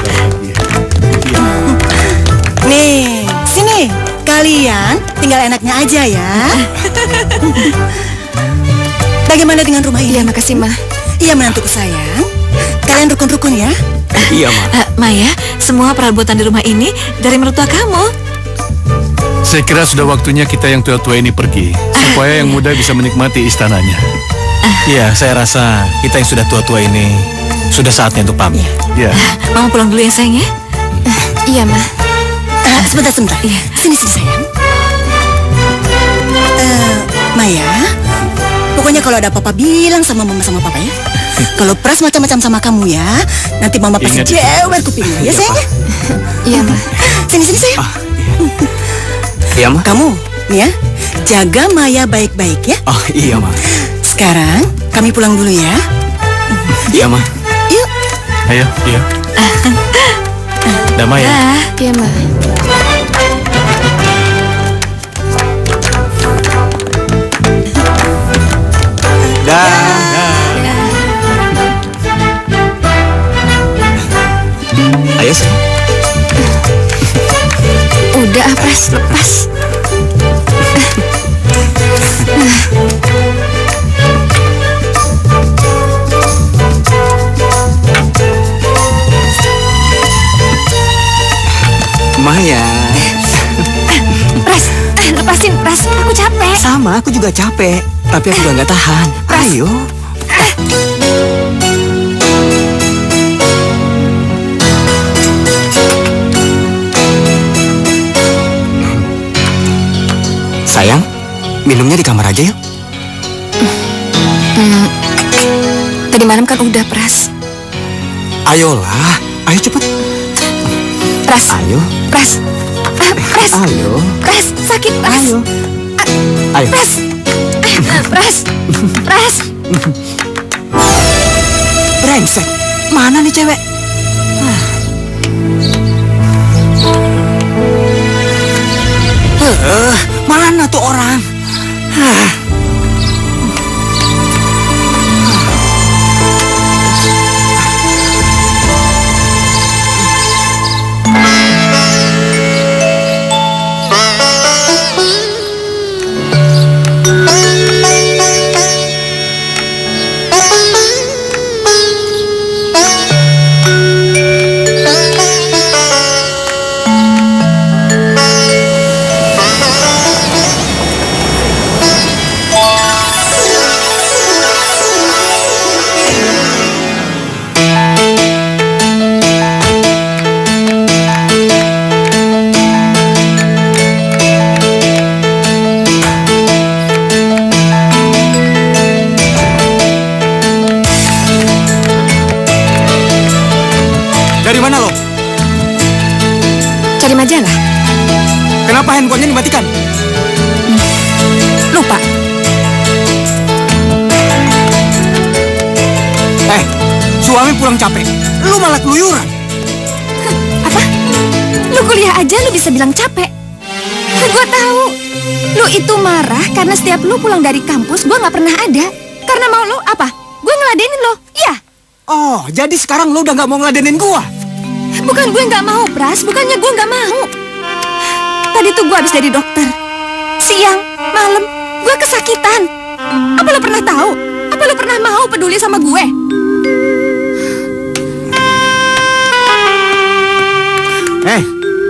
Nih, sini. Kalian tinggal enaknya aja ya. Bagaimana dengan rumah ini? Iya, makasih, Ma. Iya, menantuku sayang. Kalian rukun-rukun ya. Iya, Ma. Maya, semua perabotan di rumah ini dari mertua kamu. Saya kira sudah waktunya kita yang tua-tua ini pergi, supaya yang muda bisa menikmati istananya. Iya, saya rasa kita yang sudah tua-tua ini sudah saatnya untuk pamit. Ya. Mama pulang dulu ya sayang ya. Iya, Ma. Sebentar. Sini sayang. Maya, pokoknya kalau ada apa-apa bilang sama mama sama papa ya. Kalau Pras macam-macam sama kamu ya, nanti mama pasti Ingat. jewer kupingnya ya sayang ya. Iya, Ma. Sini sayang. Iya, Ma. Kamu, nih ya, jaga Maya baik-baik ya. Oh, iya, Ma. Sekarang kami pulang dulu ya. Iya, Ma. Yuk. Ayo, iya. Damai ya. Iya, Ma. Ayo, sayang. Udah, Pras, lepas. Maya. Pras, lepasin, Pras. Aku capek. Sama, aku juga capek. Tapi aku udah nggak tahan. Ayo. Sayang, minumnya di kamar aja yuk. Tadi malam kan udah, Pras. Ayolah, ayo cepet. Pras, Ayo, Pras. Pras, ayo, Pras, sakit, Pras. ayo. Ayo. Pras. Pras. Pras. Brengsek, mana nih cewek? Mana tuh orang? Dari mana lo? Cari majalah. Kenapa handphonenya dimatikan? Lupa. kurang capek, lu malah keluyuran. Apa? Lu kuliah aja lu bisa bilang capek? Gue tahu. Lu itu marah karena setiap lu pulang dari kampus gue nggak pernah ada. Karena mau lu apa? Gue ngeladenin lo, iya? Oh, jadi sekarang lu udah nggak mau ngeladenin gua? Bukan gue nggak mau, Pras. Bukannya gue nggak mau. Tadi tuh gue habis dari dokter. Siang, malam, gue kesakitan. Apa lo pernah tahu? Apa lo pernah mau peduli sama gue?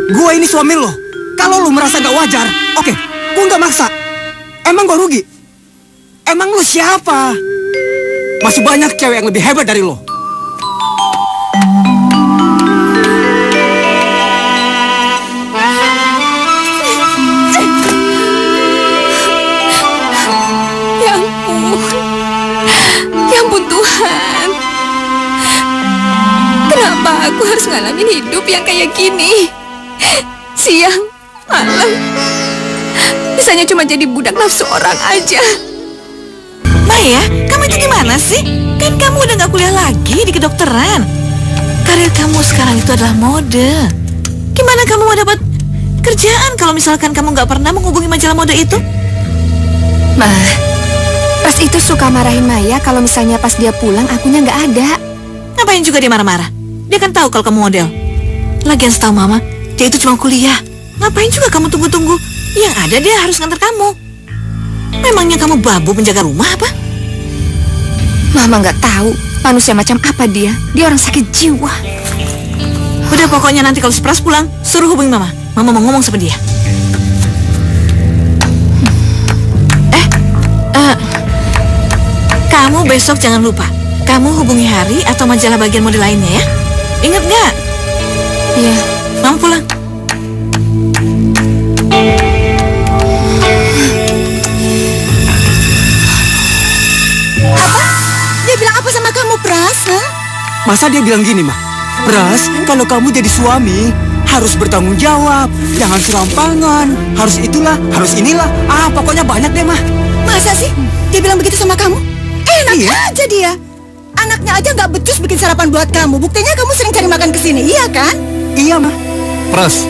Gua ini suami lo. Kalau lu merasa gak wajar, oke, gua nggak maksa. Emang gua rugi? Emang lu siapa? Masih banyak cewek yang lebih hebat dari lo. Ya ampun. Ya ampun Tuhan. Kenapa aku harus ngalamin hidup yang kayak gini? Siang, malam, bisanya cuma jadi budak nafsu orang aja. Maya, kamu itu gimana sih? Kan kamu udah gak kuliah lagi di kedokteran. Karir kamu sekarang itu adalah mode. Gimana kamu mau dapat kerjaan kalau misalkan kamu gak pernah menghubungi majalah mode itu? Ma, Pras itu suka marahin Maya kalau misalnya pas dia pulang akunya nggak ada. Ngapain juga dia marah-marah? Dia kan tahu kalau kamu model. Lagian setahu Mama, dia itu cuma kuliah. Ngapain juga kamu tunggu-tunggu? Yang ada dia harus nganter kamu. Memangnya kamu babu penjaga rumah apa? Mama nggak tahu manusia macam apa dia. Dia orang sakit jiwa. Udah pokoknya nanti kalau si Pras pulang, suruh hubungi Mama. Mama mau ngomong sama dia. Kamu besok jangan lupa. Kamu hubungi Hari atau majalah bagian mode lainnya ya. Ingat nggak? Iya. Mama pulang. Apa? Dia bilang apa sama kamu, Pras? Hah? Masa dia bilang gini, mah? Pras, kalau kamu jadi suami, harus bertanggung jawab. Jangan serampangan. Harus itulah, harus inilah. Pokoknya banyak deh, mah. Masa sih? Dia bilang begitu sama kamu? Enak aja dia. Anaknya aja nggak becus bikin sarapan buat kamu. Buktinya kamu sering cari makan ke sini, iya kan? Iya, mah. Pras,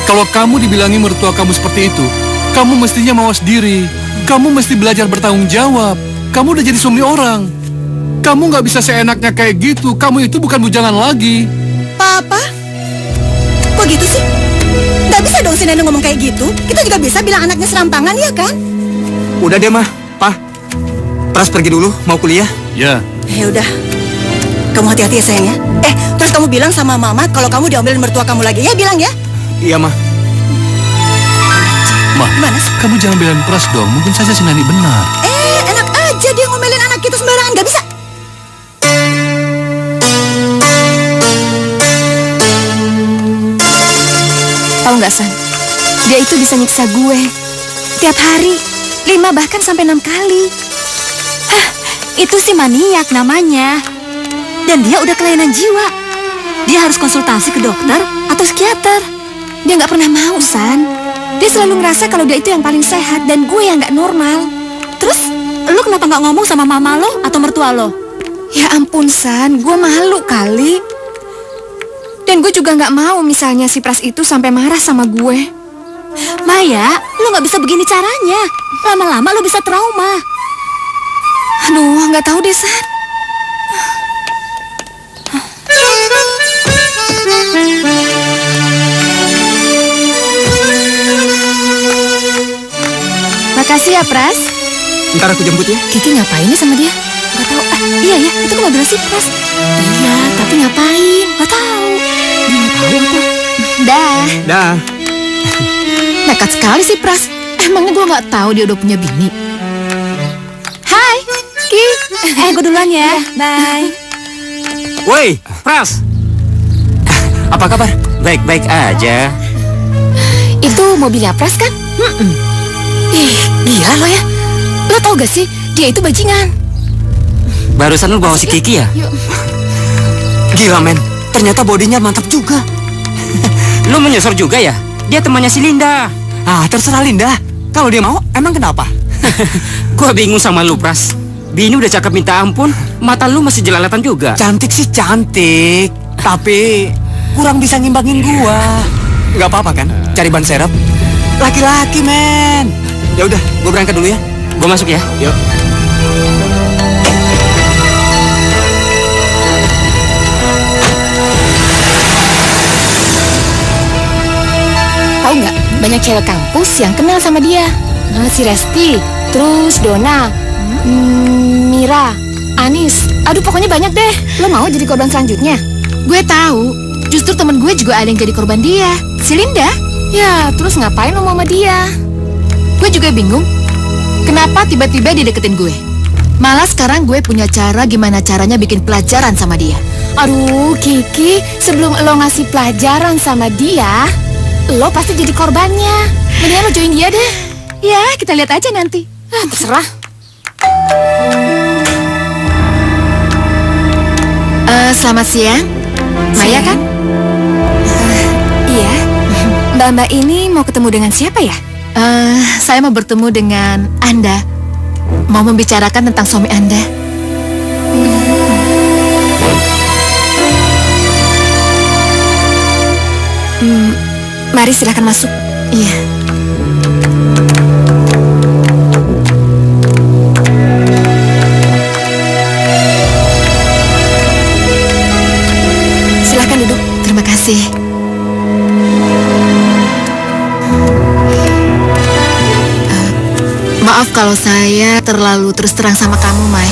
kalau kamu dibilangi mertua kamu seperti itu, kamu mestinya mawas diri. Kamu mesti belajar bertanggung jawab. Kamu udah jadi suami orang. Kamu nggak bisa seenaknya kayak gitu. Kamu itu bukan bujangan lagi. Papa? Kok gitu sih? Nggak bisa dong si Nenek ngomong kayak gitu. Kita juga bisa bilang anaknya serampangan, ya kan? Udah deh, mah. Pa, Pras pergi dulu, mau kuliah. Ya. Ya udah. Kamu hati-hati ya sayang ya. Terus kamu bilang sama Mama kalau kamu diomelin mertua kamu lagi ya, bilang ya. Iya, mah. Mah, Gimana sih? kamu jangan belain Pras dong. Mungkin saja si Nani benar. Enak aja dia ngomelin anak kita sembarangan, nggak bisa. Tahu nggak San? Dia itu bisa nyiksa gue tiap hari, 5 bahkan sampai 6 kali. Hah, itu sih maniak namanya. Dan dia udah kelainan jiwa. Dia harus konsultasi ke dokter atau psikiater. Dia nggak pernah mau, San. Dia selalu ngerasa kalau dia itu yang paling sehat dan gue yang nggak normal. Terus, lu kenapa nggak ngomong sama mama lo atau mertua lo? Ya ampun, San. Gue malu kali. Dan gue juga nggak mau misalnya si Pras itu sampai marah sama gue. Maya, lo nggak bisa begini caranya. Lama-lama lo bisa trauma. Aduh, nggak tahu deh, San. Makasih ya, Pras. Ntar aku jemput ya. Kiki ngapain nih sama dia? Gak tahu. Iya ya, itu kan mobil si Pras. Iya, tapi ngapain? Gak tahu. Dia nggak tahu apa. Dah. Dah. Nekat sekali sih Pras. Emangnya gue nggak tahu dia udah punya bini. Hai, Ki. Gue duluan ya. Bye. Woi, Pras. Apa kabar? Baik-baik aja. Itu mobilnya Pras kan? Ih, gila lo ya. Lo tau gak sih, dia itu bajingan. Barusan lu bawa si Kiki ya? Yuk. Gila, men. Ternyata bodinya mantap juga. Lu menyosor juga ya? Dia temannya si Linda. Terserah Linda. Kalau dia mau, emang kenapa? Gua bingung sama lu, Pras. Bini udah cakep minta ampun, mata lu masih jelalatan juga. Cantik sih cantik, tapi kurang bisa ngimbangin gua. Nggak apa-apa kan? Cari ban serep. Laki-laki, men. Ya udah, gua berangkat dulu ya. Gua masuk ya. Yuk. Tahu nggak, banyak cewek kampus yang kenal sama dia. Si Resti, terus Dona, Mira, Anis. Aduh, pokoknya banyak deh. Lo mau jadi korban selanjutnya? Gue tahu. Justru temen gue juga ada yang jadi korban dia. Si Linda. Ya, terus ngapain lo mau sama dia? Gue juga bingung. Kenapa tiba-tiba dia deketin gue? Malah sekarang gue punya cara gimana caranya bikin pelajaran sama dia. Aduh, Kiki, sebelum lo ngasih pelajaran sama dia, lo pasti jadi korbannya. Mendingan lo join dia deh. Ya, kita lihat aja nanti. Terserah. Selamat siang. Maya kan? Iya. Mbak-mbak ini mau ketemu dengan siapa ya? Saya mau bertemu dengan Anda. Mau membicarakan tentang suami Anda. Mari silakan masuk. Iya. Silakan duduk. Terima kasih. Maaf kalau saya terlalu terus terang sama kamu, Mai.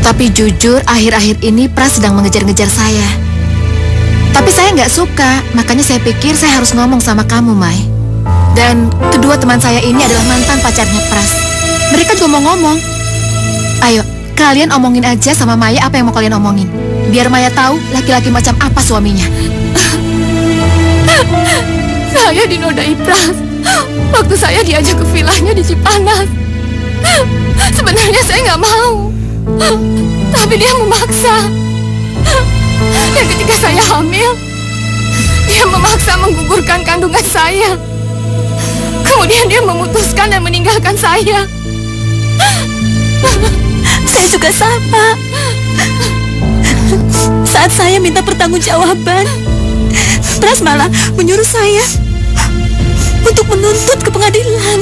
Tapi jujur, akhir-akhir ini Pras sedang mengejar-ngejar saya. Tapi saya nggak suka, makanya saya pikir saya harus ngomong sama kamu, Mai. Dan kedua teman saya ini adalah mantan pacarnya Pras. Mereka juga mau ngomong. Ayo, kalian omongin aja sama Maya apa yang mau kalian omongin. Biar Maya tahu laki-laki macam apa suaminya. Saya dinodai Pras. Waktu saya diajak ke vilanya di Cipanas. Sebenarnya saya nggak mau, tapi dia memaksa. Dan ketika saya hamil, dia memaksa menggugurkan kandungan saya. Kemudian dia memutuskan dan meninggalkan saya. Saya juga sama. Saat saya minta pertanggungjawaban, Pras malah menyuruh saya untuk menuntut ke pengadilan.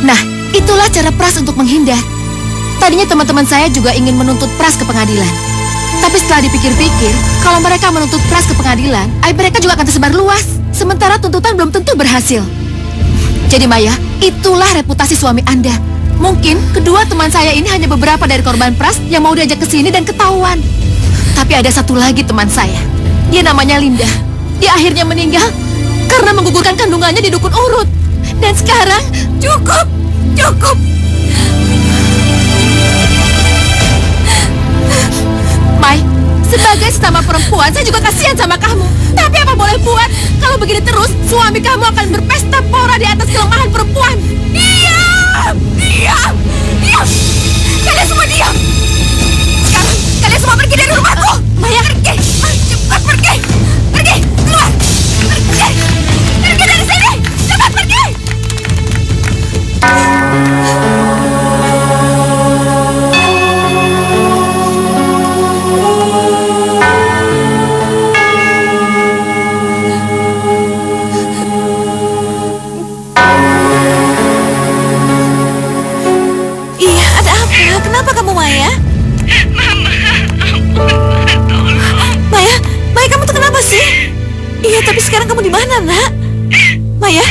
Nah, itulah cara Pras untuk menghindar. Tadinya teman-teman saya juga ingin menuntut Pras ke pengadilan. Tapi setelah dipikir-pikir, kalau mereka menuntut Pras ke pengadilan, aib mereka juga akan tersebar luas. Sementara tuntutan belum tentu berhasil. Jadi Maya, itulah reputasi suami Anda. Mungkin kedua teman saya ini hanya beberapa dari korban Pras yang mau diajak ke sini dan ketahuan. Tapi ada satu lagi teman saya. Dia namanya Linda. Dia akhirnya meninggal karena menggugurkan kandungannya di dukun urut. Dan sekarang, cukup. Mai, sebagai sesama perempuan, saya juga kasihan sama kamu. Tapi apa boleh buat, kalau begini terus, suami kamu akan berpesta pora di atas kelemahan perempuan. Diam! Kalian semua diam! Sekarang, kalian semua pergi dari rumahku! Maya, pergi! Cepat pergi! Pergi! Keluar! Pergi! Pergi dari sini! Cepat pergi! Iya, ada apa? Kenapa kamu, Maya? Maya, kamu tuh kenapa sih? Iya, tapi sekarang kamu di mana, Nak? Maya?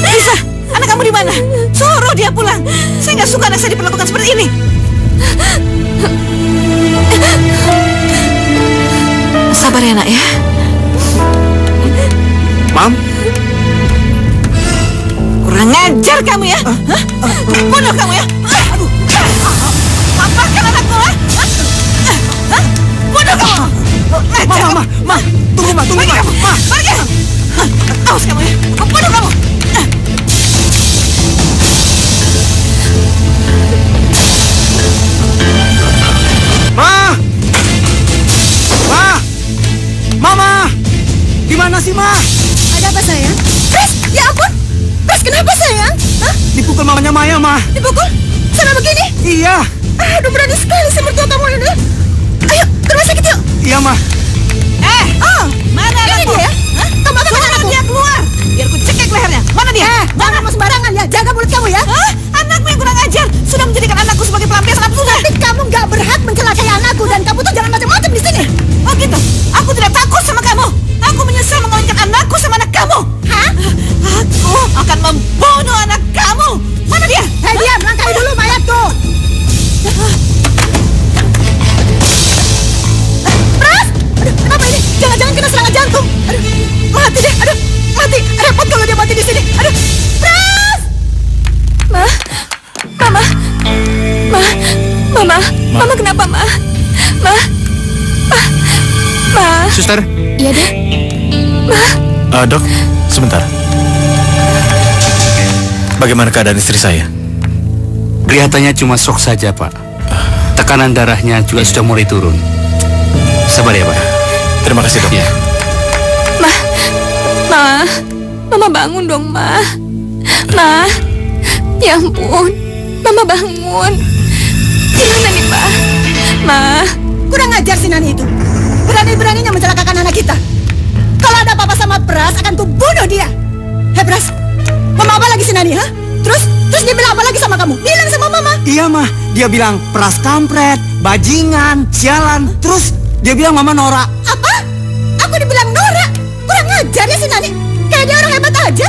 Lisa, anak kamu di mana? Suruh dia pulang. Saya nggak suka anak saya diperlakukan seperti ini. Sabar ya, Nak ya. Mam, Kurang ajar kamu ya. Bunuh kamu ya. Aduh. Maafkan anakku ya. Bunuh kamu. Ma, tunggu Ma. Pergi. Awas kamu ya. Aku bunuh kamu. Mama, di mana sih Ma? Ada apa sayang? Pras, ya ampun. Pras, mah. Dipukul? Sama begini? Iya. Aduh, berani sekali si mertua kamu ini. Ayo, ke rumah sakit yuk. Iya mah. Oh, Mana ini anakku? dia ya? Hah? Kamu akan Suruh anakku? dia keluar. Biar ku cekek lehernya. Mana dia? Jangan ngomong sembarangan ya. Jaga mulut kamu ya. Hah? Anakmu yang kurang ajar. Sudah menjadikan anakku sebagai pelampiasan nafsu. Tapi kamu nggak berhak mencelakai anakku dan kamu tuh jangan macam-macam di sini. Oh gitu? Aku tidak takut sama kamu. Aku menyesal mengawinkan anakku sama anak kamu. Hah? Aku akan membunuh anak kamu. Mana dia? Hei, diam, langkahi dulu mayatku. Pras! Aduh, kenapa ini? Jangan-jangan kena serangan jantung. Aduh, mati deh. Aduh, mati. Repot kalau dia mati di sini. Aduh, Pras! Mama kenapa, Ma? Suster. Iya, Dek. Dok, sebentar. Bagaimana keadaan istri saya? Kelihatannya cuma shock saja, Pak. Tekanan darahnya juga sudah mulai turun. Sabar ya, Pak. Terima kasih, dok. Ya. Mama bangun dong, Ma. Ya ampun, Mama bangun. Gimana nih, Ma? Kurang ajar si Nani itu. Berani-beraninya mencelakakan anak kita. Kalau ada apa-apa sama Pras, akan kubunuh dia. Hei, Pras, Mama apa lagi si Nani, ha? Terus dia bilang apa lagi sama kamu? Bilang sama Mama. Iya mah. Dia bilang Pras kampret, bajingan, sialan. Terus dia bilang Mama norak. Apa? Aku dibilang norak? Kurang ajar ya si Nani. Kayak dia orang hebat aja.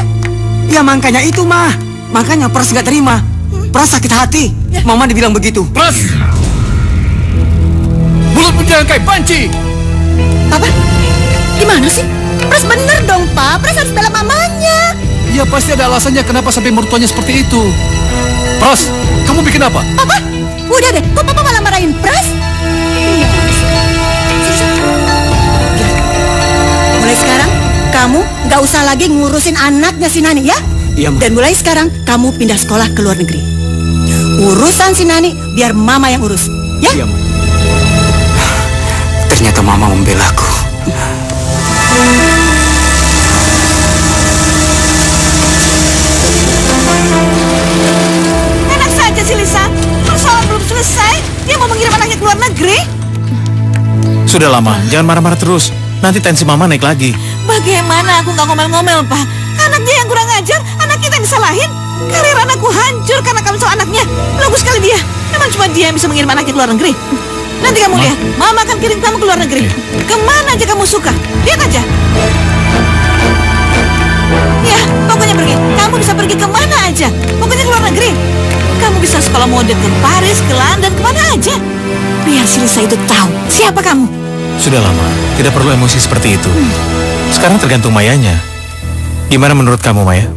Ya makanya itu mah. Makanya Pras gak terima. Pras sakit hati. Mama dibilang begitu. Pras! Mulutmu jangan kayak panci! Apa? Gimana sih? Pras bener dong, Pak. Pras harus bela mamanya. Ya pasti ada alasannya kenapa sampai mertuanya seperti itu. Pras, kamu bikin apa? Papa, udah deh. Kok Papa malah marahin Pras? Mulai sekarang, kamu gak usah lagi ngurusin anaknya si Nani, ya? Iya, Ma. Dan mulai sekarang, kamu pindah sekolah ke luar negeri. Urusan si Nani, biar Mama yang urus, ya? Iya, Ma. Ternyata Mama membelaku. Enak saja si Lisa. Persoalan belum selesai. Dia mau mengirim anaknya ke luar negeri. Sudah lama, jangan marah-marah terus. Nanti tensi Mama naik lagi. Bagaimana aku nggak ngomel-ngomel, Pak? Anak dia yang kurang ajar, anak kita yang disalahin. Karir anakku hancur karena kamu sama anaknya. Bagus sekali dia. Memang cuma dia yang bisa mengirim anaknya ke luar negeri. Nanti kamu lihat, Mama akan kirim kamu ke luar negeri. Kemana aja kamu suka. Lihat aja. Ya, pokoknya pergi. Kamu bisa pergi kemana aja. Pokoknya ke luar negeri. Kamu bisa sekolah mode ke Paris, ke London, kemana aja. Biar si Lisa itu tahu siapa kamu. Sudah lama, tidak perlu emosi seperti itu. Sekarang tergantung Mayanya. Gimana menurut kamu, Maya?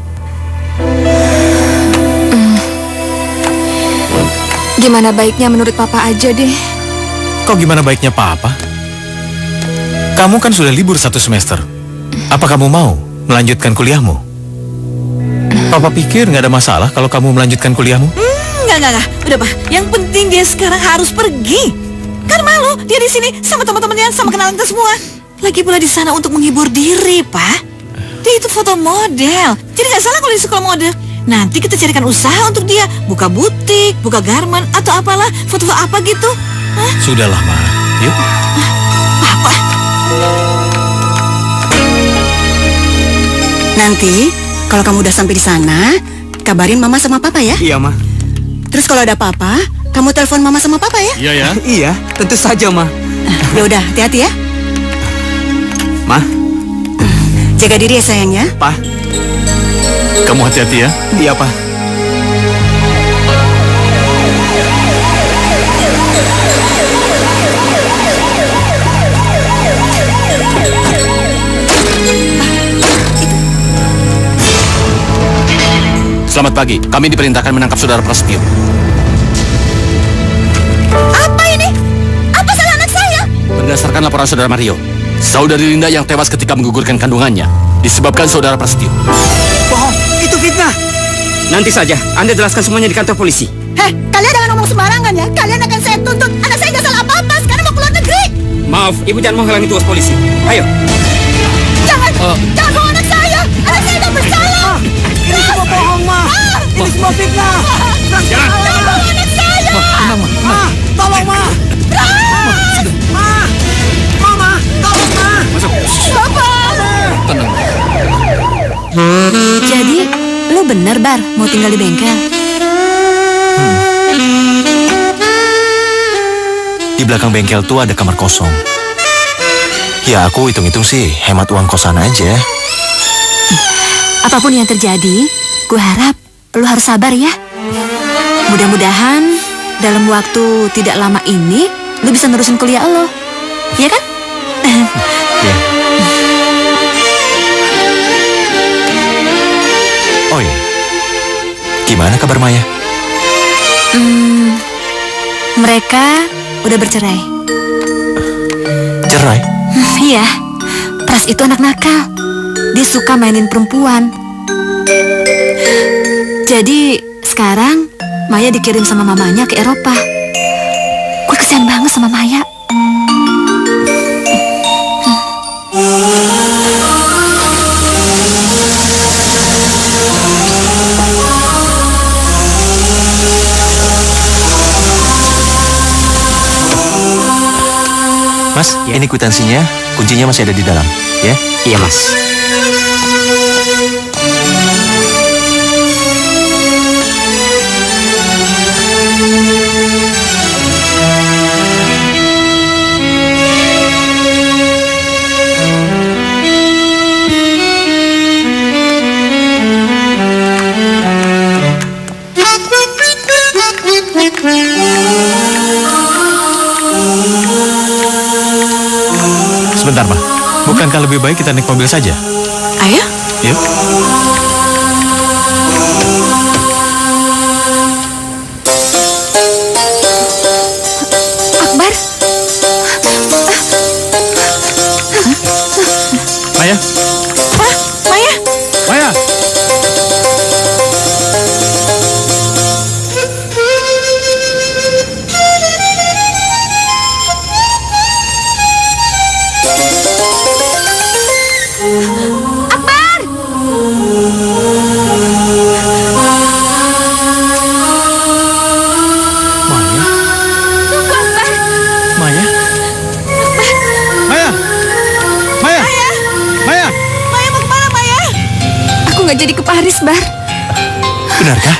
Gimana baiknya menurut Papa aja deh. Kok gimana baiknya Papa? Kamu kan sudah libur 1 semester. Apa kamu mau melanjutkan kuliahmu? Papa pikir nggak ada masalah kalau kamu melanjutkan kuliahmu. Enggak. Udah, Pak. Yang penting dia sekarang harus pergi. Kan malu dia di sini sama teman-temannya, sama kenalan kita semua. Lagi pula di sana untuk menghibur diri, Pak. Dia itu foto model. Jadi nggak salah kalau di sekolah mode. Nanti kita carikan usaha untuk dia. Buka butik, buka garment, atau apalah. Foto-foto apa gitu. Hah? Sudahlah, Ma. Yuk. Papa. Nanti, kalau kamu udah sampai di sana, kabarin Mama sama Papa ya. Iya, Ma. Terus kalau ada apa-apa, kamu telepon Mama sama Papa ya. Iya ya. Iya, tentu saja, Ma. Ya udah, hati-hati ya. Ma, Jaga diri ya sayang ya. Pa. Kamu hati-hati ya. Iya, Pa. Selamat pagi, kami diperintahkan menangkap saudara Prasetyo. Apa ini? Apa salah anak saya? Berdasarkan laporan saudara Mario, saudari Linda yang tewas ketika menggugurkan kandungannya disebabkan saudara Prasetyo. Bohong, itu fitnah. Nanti saja, Anda jelaskan semuanya di kantor polisi. Heh, kalian jangan ngomong sembarangan ya. Kalian akan saya tuntut. Anak saya nggak salah apa-apa. Sekarang mau keluar negeri. Maaf, Ibu jangan menghalangi tugas polisi. Ayo. Jangan bawa anak saya. Anak saya nggak bersalah. Ini semua bohong, Ma. Ini semua fitnah. Jangan. Anak saya! Ma, tolong Ma. Mama, tolong Ma. Jadi, lu bener, Bar, mau tinggal di bengkel? Di belakang bengkel tuh ada kamar kosong. Ya aku hitung-hitung sih hemat uang kosan aja. Apapun yang terjadi, gue harap lu harus sabar ya. Mudah-mudahan dalam waktu tidak lama ini, lu bisa nerusin kuliah lo. Iya kan? Ya. Oh iya, gimana kabar Maya? Mereka udah bercerai. Cerai? Iya, Pras itu anak nakal. Dia suka mainin perempuan. Jadi sekarang Maya dikirim sama mamanya ke Eropa. Gue kesian banget sama Maya. Mas, ini kwitansinya, kuncinya masih ada di dalam, ya? Iya, Mas. Sebentar, Ma. Bukankah lebih baik kita naik mobil saja? Ayo. Yuk. Akbar, Maya, Hah? Maya? Maya. Maya? Maya? Maya? Maya? Maya mau kemana, Maya? Aku nggak jadi ke Paris, Bar. Benarkah?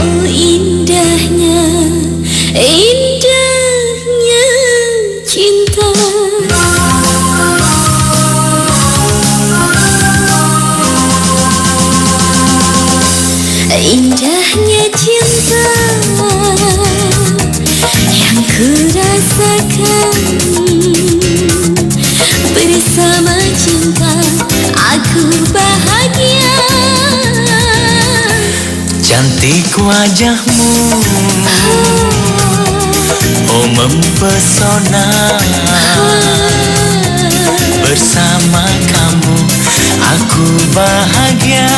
Oh indahnya, indahnya cinta. Indahnya cinta yang ku rasakan. Bersama cinta aku bahagia. Cantik wajahmu, oh mempesona. Bersama kamu aku bahagia.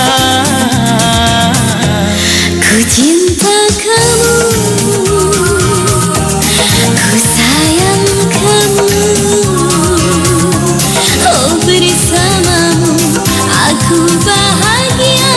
Ku cinta kamu, ku sayang kamu. Oh bersamamu aku bahagia.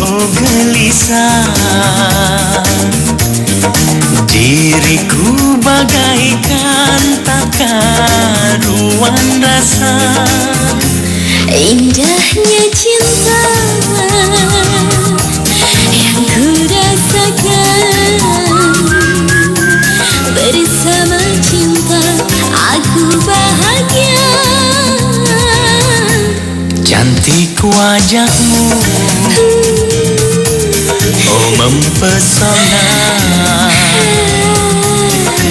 oh gelisah. Diriku bagaikan tak karuan rasa. Indahnya cinta yang ku rasakan. Bersama cinta aku bahagia. Cantik wajahmu, oh mempesona.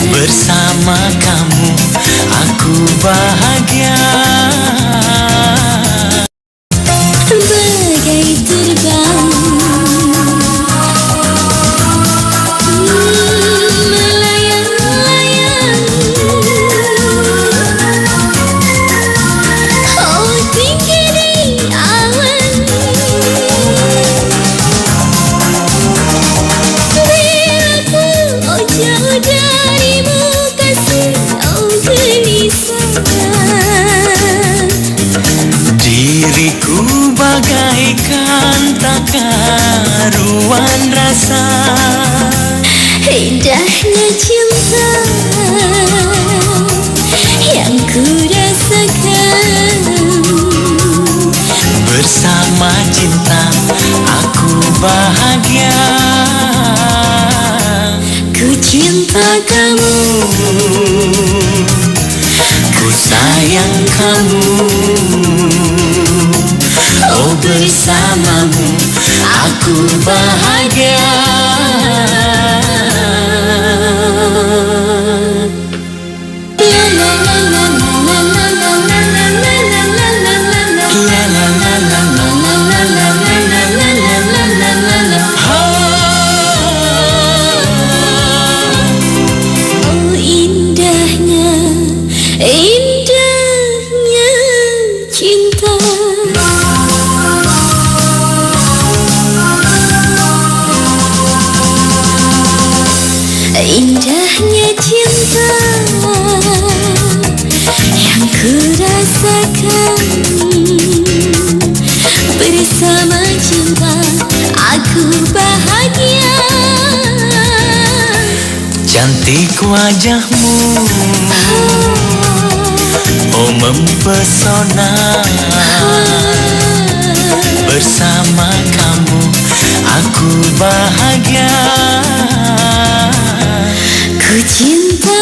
Bersama kamu aku bahagia. Bagai terbang melayang-layang. Oh tinggi di awan. Bila ku jauh darimu kasih, oh gelisah. Diriku bagaikan tak karuan rasa. Indahnya cinta yang ku rasakan. Bersama cinta aku bahagia. Ku cinta kamu, ku sayang kamu. Oh bersamamu aku bahagia. la la la la la la la la la la la la la la la. La la la la la la la la la la la la la la. Oh indahnya, indahnya cinta. Indahnya cinta yang ku rasakan. Bersama cinta aku bahagia. Cantik wajahmu, oh mempesona. Bersama kamu aku bahagia. Ku cinta